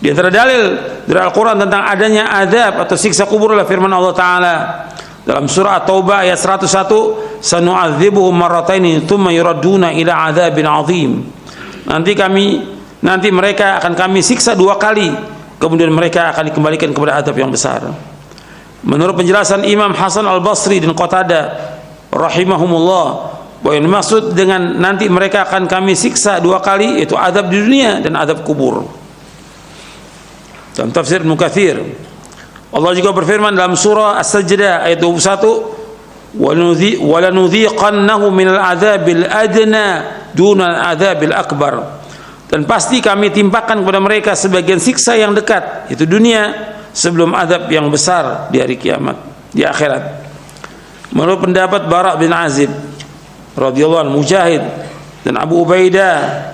Di antara dalil dari Al-Quran tentang adanya azab atau siksa kubur adalah firman Allah Ta'ala dalam surah At-Taubah ayat 101, sanu'adzibuhum marrataini tsumma yuradduna ila adzabin 'adzim. Nanti mereka akan kami siksa 2 kali, kemudian mereka akan dikembalikan kepada azab yang besar. Menurut penjelasan Imam Hasan Al-Basri dan Qatadah rahimahumullah, bahwa yang dimaksud dengan nanti mereka akan kami siksa 2 kali itu azab di dunia dan azab kubur. Dalam tafsir Ibnu Katsir, Allah juga berfirman dalam surah As-Sajdah ayat 21, وَلَنُذِيقَنَّهُ مِنَ الْعَذَابِ الْأَدْنَى دُونَ الْعَذَابِ الْأَكْبَرِ. Dan pasti kami timpakan kepada mereka sebagian siksa yang dekat, itu dunia, sebelum azab yang besar di hari kiamat, di akhirat. Menurut pendapat Bara' bin Azib radhiyallahu anhu, Mujahid dan Abu Ubaidah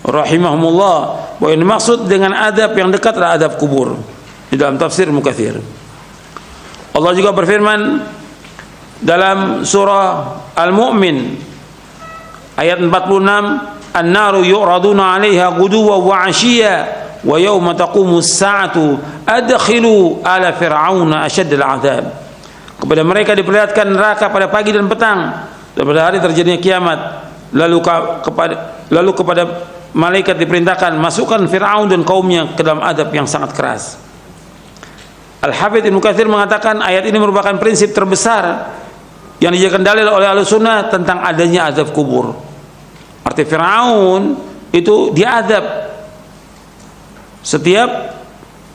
rahimahumullah, bahwa yang dimaksud dengan azab yang dekat adalah azab kubur. Di dalam tafsir Ibnu Katsir, Allah juga berfirman dalam surah Al-Mu'min ayat 46, an-naru yu'raduna 'alaiha ghuduwwan wa 'ashiyya wa yawma taqumus sa'atu adkhilu ala fir'auna asyaddal 'adzab. Kepada mereka diperlihatkan neraka pada pagi dan petang, dan pada hari terjadinya kiamat, lalu kepada malaikat diperintahkan, masukkan Fir'aun dan kaumnya ke dalam azab yang sangat keras. Al-Hafidz Ibnu Katsir mengatakan ayat ini merupakan prinsip terbesar yang dijadikan dalil oleh Ahlussunnah tentang adanya azab kubur. Arti Fir'aun itu diazab setiap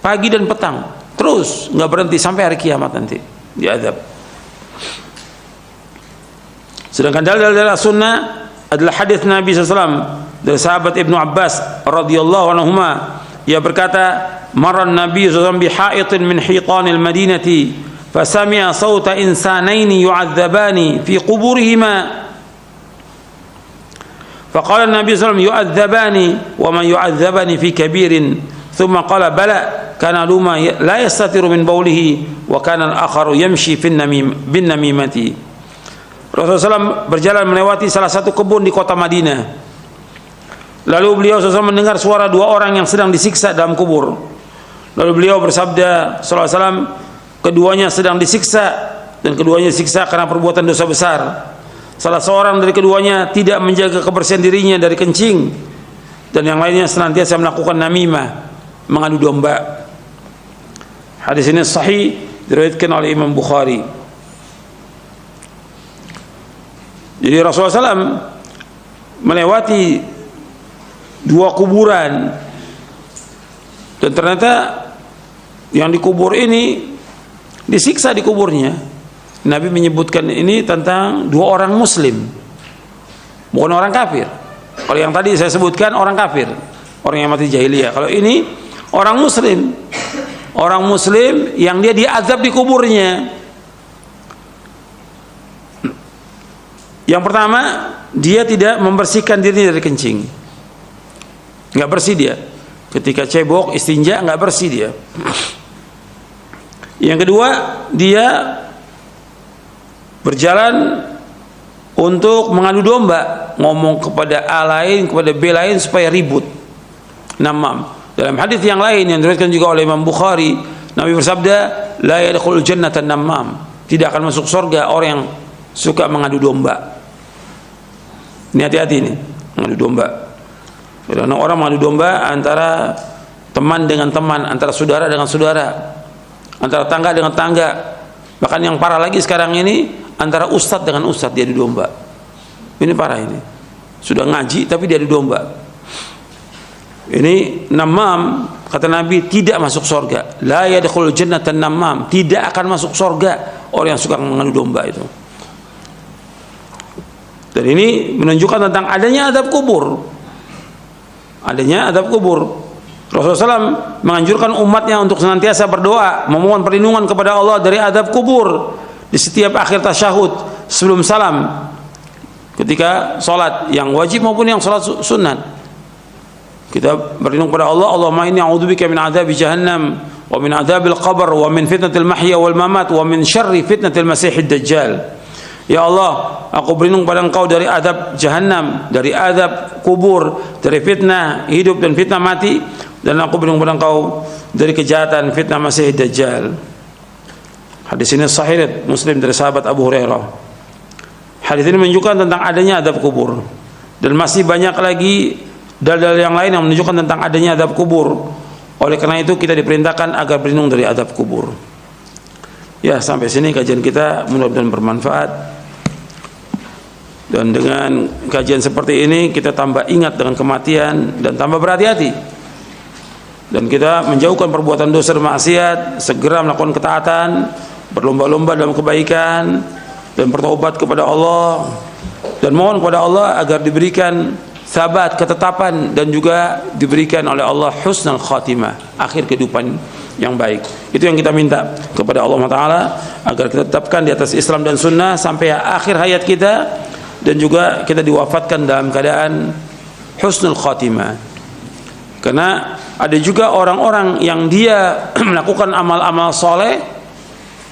pagi dan petang, terus nggak berhenti sampai hari kiamat nanti diazab. Sedangkan dalil dari As-Sunnah adalah hadis Nabi SAW dari sahabat Ibnu Abbas radhiyallahu anhuma, ia berkata, maran Nabi SAW bihaitin min hitanil madinati fasami'a sawta insanaini yu'adzabani fi quburihima faqala Nabi SAW yu'adzabani wa man yu'adzabani fi kabirin thumma qala bala kana luma la yastatiru min bawlihi wa kana al-akharu yamshi bin namimati. Rasulullah SAW berjalan melewati salah satu kebun di kota Madinah. Lalu beliau SAW mendengar suara 2 orang yang sedang disiksa dalam kubur. Lalu beliau bersabda sallallahu alaihi wasallam, keduanya sedang disiksa dan keduanya disiksa karena perbuatan dosa besar. Salah seorang dari keduanya tidak menjaga kebersihan dirinya dari kencing, dan yang lainnya senantiasa melakukan namimah, mengadu domba. Hadis ini sahih, diriwayatkan oleh Imam Bukhari. Jadi Rasulullah SAW melewati 2 kuburan, dan ternyata yang dikubur ini disiksa di kuburnya. Nabi menyebutkan ini tentang 2 orang muslim, bukan orang kafir. Kalau yang tadi saya sebutkan orang kafir, orang yang mati jahiliyah. Kalau ini orang muslim, orang muslim yang dia diazab di kuburnya. Yang pertama, dia tidak membersihkan diri dari kencing, nggak bersih dia. Ketika cebok, istinja, nggak bersih dia. Yang kedua, dia berjalan untuk mengadu domba, ngomong kepada A lain, kepada B lain supaya ribut, namam. Dalam hadis yang lain yang diriwayatkan juga oleh Imam Bukhari, Nabi bersabda, la yadkhulul jannata namam, tidak akan masuk surga orang yang suka mengadu domba. Ini hati-hati nih, mengadu domba. Karena orang mengadu domba antara teman dengan teman, antara saudara dengan saudara, antara tangga dengan tangga. Bahkan yang parah lagi sekarang ini, antara ustadz dengan ustadz dia adu domba. Ini parah ini. Sudah ngaji tapi dia adu domba. Ini namam, kata Nabi, tidak masuk surga. La yadkhulul jannata namam, tidak akan masuk surga orang yang suka mengadu domba itu. Dan ini menunjukkan tentang adanya azab kubur. Adanya azab kubur. Rasulullah SAW menganjurkan umatnya untuk senantiasa berdoa, memohon perlindungan kepada Allah dari azab kubur di setiap akhir tasyahud sebelum salam, ketika sholat yang wajib maupun yang sholat sunat. Kita berlindung kepada Allah, Allahumma inni a'udzubika min adzabi jahannam wa min adzabil qabr wa min fitnatil mahya wal mamat wa min syarri fitnatil masiihid dajjal. Ya Allah, aku berlindung pada Engkau dari azab jahannam, dari azab kubur, dari fitnah hidup dan fitnah mati, dan aku berlindung pada Engkau dari kejahatan fitnah Masiihid Dajjal. Hadis ini sahih Muslim dari sahabat Abu Hurairah. Hadis ini menunjukkan tentang adanya azab kubur, dan masih banyak lagi dalil yang lain yang menunjukkan tentang adanya azab kubur. Oleh karena itu kita diperintahkan agar berlindung dari azab kubur. Ya, sampai sini kajian kita, mudah-mudahan bermanfaat. Dan dengan kajian seperti ini kita tambah ingat dengan kematian dan tambah berhati-hati. Dan kita menjauhkan perbuatan dosa dan maksiat, segera melakukan ketaatan, berlomba-lomba dalam kebaikan, dan bertaubat kepada Allah, dan mohon kepada Allah agar diberikan sabat, ketetapan, dan juga diberikan oleh Allah husnul khatimah, akhir kehidupan yang baik. Itu yang kita minta kepada Allah Ta'ala, agar kita tetapkan di atas Islam dan Sunnah sampai akhir hayat kita, dan juga kita diwafatkan dalam keadaan husnul khatimah. Karena ada juga orang-orang yang dia melakukan amal-amal soleh,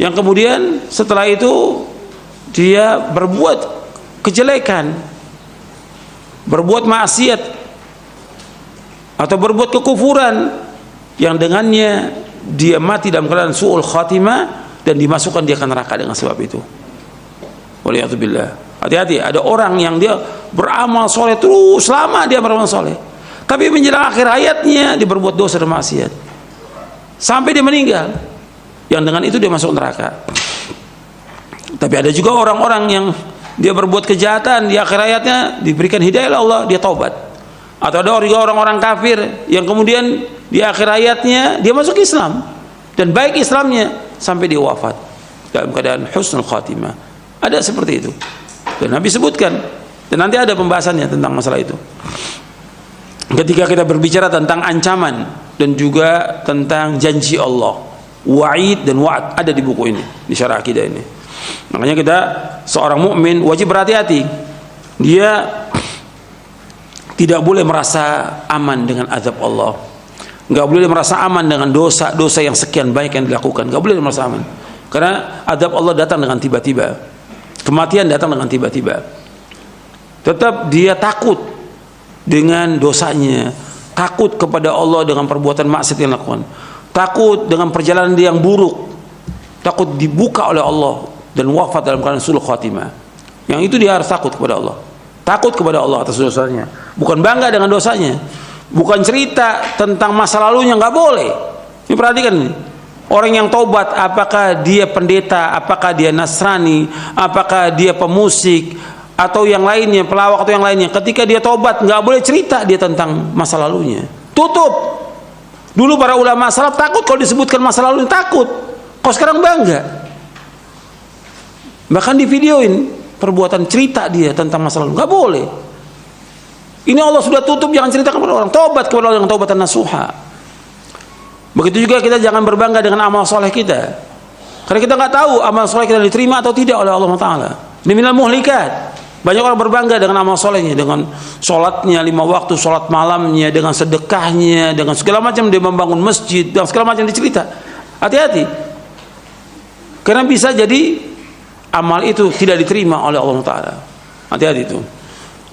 yang kemudian setelah itu dia berbuat kejelekan, berbuat maksiat, atau berbuat kekufuran, yang dengannya dia mati dalam keadaan su'ul khatimah, dan dimasukkan dia ke neraka dengan sebab itu. Waliyatubillah. Hati-hati, ada orang yang dia beramal soleh terus lama, dia beramal soleh, tapi menjelang akhir hayatnya dia berbuat dosa dan maksiat sampai dia meninggal, yang dengan itu dia masuk neraka. Tapi ada juga orang-orang yang dia berbuat kejahatan, di akhir hayatnya diberikan hidayah Allah, dia taubat. Atau ada juga orang-orang kafir yang kemudian di akhir hayatnya dia masuk Islam, dan baik Islamnya sampai dia wafat dalam keadaan husnul khatimah. Ada seperti itu, dan Nabi sebutkan, dan nanti ada pembahasannya tentang masalah itu ketika kita berbicara tentang ancaman dan juga tentang janji Allah, wa'id dan wa'ad, ada di buku ini, di syarah akidah ini. Makanya kita seorang mukmin wajib berhati-hati, dia tidak boleh merasa aman dengan azab Allah, nggak boleh merasa aman dengan dosa-dosa yang sekian baik yang dilakukan, nggak boleh merasa aman, karena azab Allah datang dengan tiba-tiba, kematian datang dengan tiba-tiba. Tetap dia takut dengan dosanya, takut kepada Allah dengan perbuatan maksiat yang dilakukan, takut dengan perjalanan dia yang buruk, takut dibuka oleh Allah dan wafat dalam keadaan sulh khatimah. Yang itu dia harus takut kepada Allah, takut kepada Allah atas dosanya, bukan bangga dengan dosanya, bukan cerita tentang masa lalunya, nggak boleh. Ini perhatikan nih, orang yang taubat, apakah dia pendeta, apakah dia Nasrani, apakah dia pemusik, atau yang lainnya, pelawak atau yang lainnya, ketika dia tobat nggak boleh cerita dia tentang masa lalunya. Tutup. Dulu para ulama salaf takut kalau disebutkan masa lalu, takut. Kok sekarang bangga? Bahkan di videoin perbuatan cerita dia tentang masa lalu, nggak boleh. Ini Allah sudah tutup, jangan ceritakan kepada orang. Tobat kepada Allah dengan taubatan nasuha. Begitu juga kita jangan berbangga dengan amal soleh kita, karena kita nggak tahu amal soleh kita diterima atau tidak oleh Allah Taala. Ini minal muhlikat. Banyak orang berbangga dengan amal solehnya, dengan sholatnya 5 waktu, sholat malamnya, dengan sedekahnya, dengan segala macam dia membangun masjid, dan segala macam dicerita. Hati-hati, karena bisa jadi amal itu tidak diterima oleh Allah Taala. Hati-hati itu.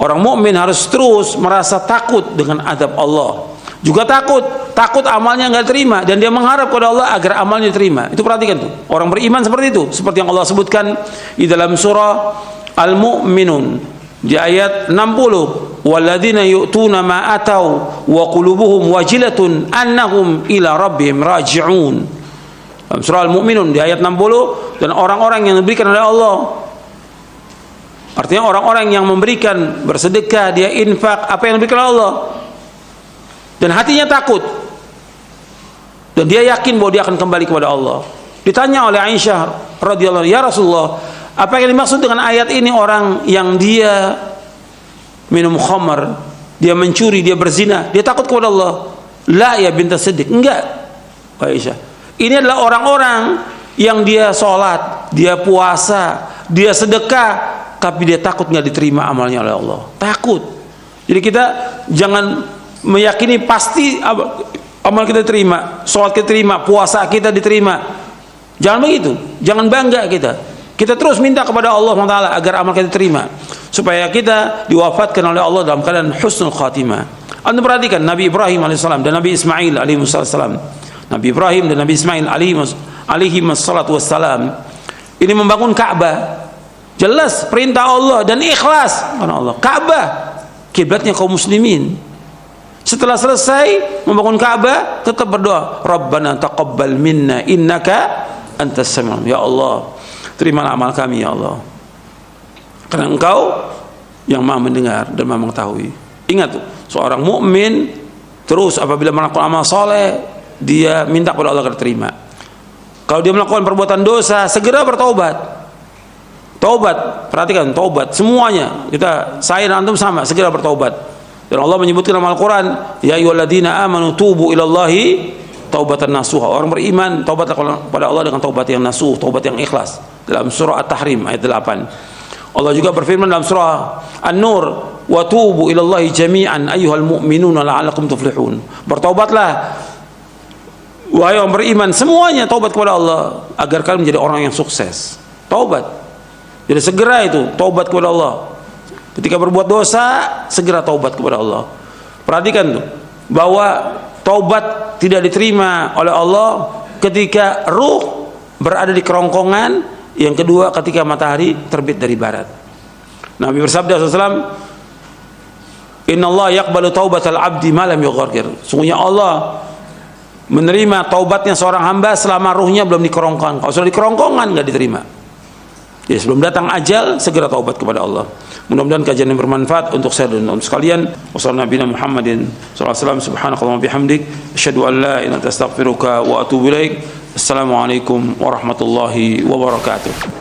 Orang mukmin harus terus merasa takut dengan adab Allah. Juga takut amalnya nggak terima, dan dia mengharap kepada Allah agar amalnya diterima. Itu perhatikan tuh. Orang beriman seperti itu, seperti yang Allah sebutkan di dalam surah Al-Mu'minun di ayat 60, walladzina yu'tuna ma atau wa qulubuhum wajilatun annahum ila rabbihim raji'un. Dalam surah Al-Mu'minun di ayat 60, dan orang-orang yang diberikan oleh Allah, artinya orang-orang yang memberikan, bersedekah, dia infak apa yang diberikan oleh Allah, dan hatinya takut, dan dia yakin bahwa dia akan kembali kepada Allah. Ditanya oleh Aisyah radhiyallahu anha, ya Rasulullah, apa yang dimaksud dengan ayat ini? Orang yang dia minum khamar, dia mencuri, dia berzina, dia takut kepada Allah. La ya binta Siddiq, enggak Aisyah, ini adalah orang-orang yang dia sholat, dia puasa, dia sedekah, tapi dia takut nggak diterima amalnya oleh Allah. Takut. Jadi kita jangan meyakini pasti amal kita diterima, sholat kita diterima, puasa kita diterima. Jangan begitu, jangan bangga kita. Kita terus minta kepada Allah Taala agar amal kita diterima, supaya kita diwafatkan oleh Allah dalam keadaan husnul khatimah. Anda perhatikan Nabi Ibrahim alaihissalam dan Nabi Ismail alaihissalam. Nabi Ibrahim dan Nabi Ismail alaihi wassalam ini membangun Ka'bah. Jelas perintah Allah dan ikhlas karena Allah. Ka'bah kiblatnya kaum muslimin. Setelah selesai membangun Ka'bah, tetap berdoa, Rabbana taqabbal minna innaka antas samiul. Ya Allah, terimalah amal kami ya Allah, karena Engkau yang Maha mendengar dan Maha mengetahui. Ingat tuh, seorang mukmin terus apabila melakukan amal soleh, dia minta kepada Allah agar terima. Kalau dia melakukan perbuatan dosa, segera bertaubat. Taubat, perhatikan, taubat semuanya. Saya dan antum sama, segera bertaubat. Dan Allah menyebutkan dalam Al-Quran, ya ayyuhalladzina amanu tubu ilallahi taubatan nasuha. Orang beriman taubat kepada Allah dengan taubat yang nasuh, taubat yang ikhlas. Dalam surah At-Tahrim ayat 8. Allah juga berfirman dalam surah An-Nur, wa tubu ilallahi jami'an ayyuhal mu'minuna la'allakum tuflihun. Bertaubatlah wahai orang beriman semuanya, taubat kepada Allah agar kalian menjadi orang yang sukses. Taubat. Jadi segera itu taubat kepada Allah. Ketika berbuat dosa, segera taubat kepada Allah. Perhatikan tuh, bahwa taubat tidak diterima oleh Allah ketika ruh berada di kerongkongan, yang kedua ketika matahari terbit dari barat. Nabi bersabda SAW, Inna Allah yaqbalu taubatal abdi ma lam yughargir. Sungguhnya Allah menerima taubatnya seorang hamba selama ruhnya belum di kerongkongan. Kalau sudah di kerongkongan nggak diterima. Jadi sebelum datang ajal, segera taubat kepada Allah. Mudah-mudahan kajian yang bermanfaat untuk saya dan untuk sekalian. Wassalamualaikum Muhammadin sallallahu alaihi wasallam. Subhanakallahumma bihamdik, asyhadu an la ilaha illa anta astaghfiruka wa atubu ilaik. Assalamualaikum warahmatullahi wabarakatuh.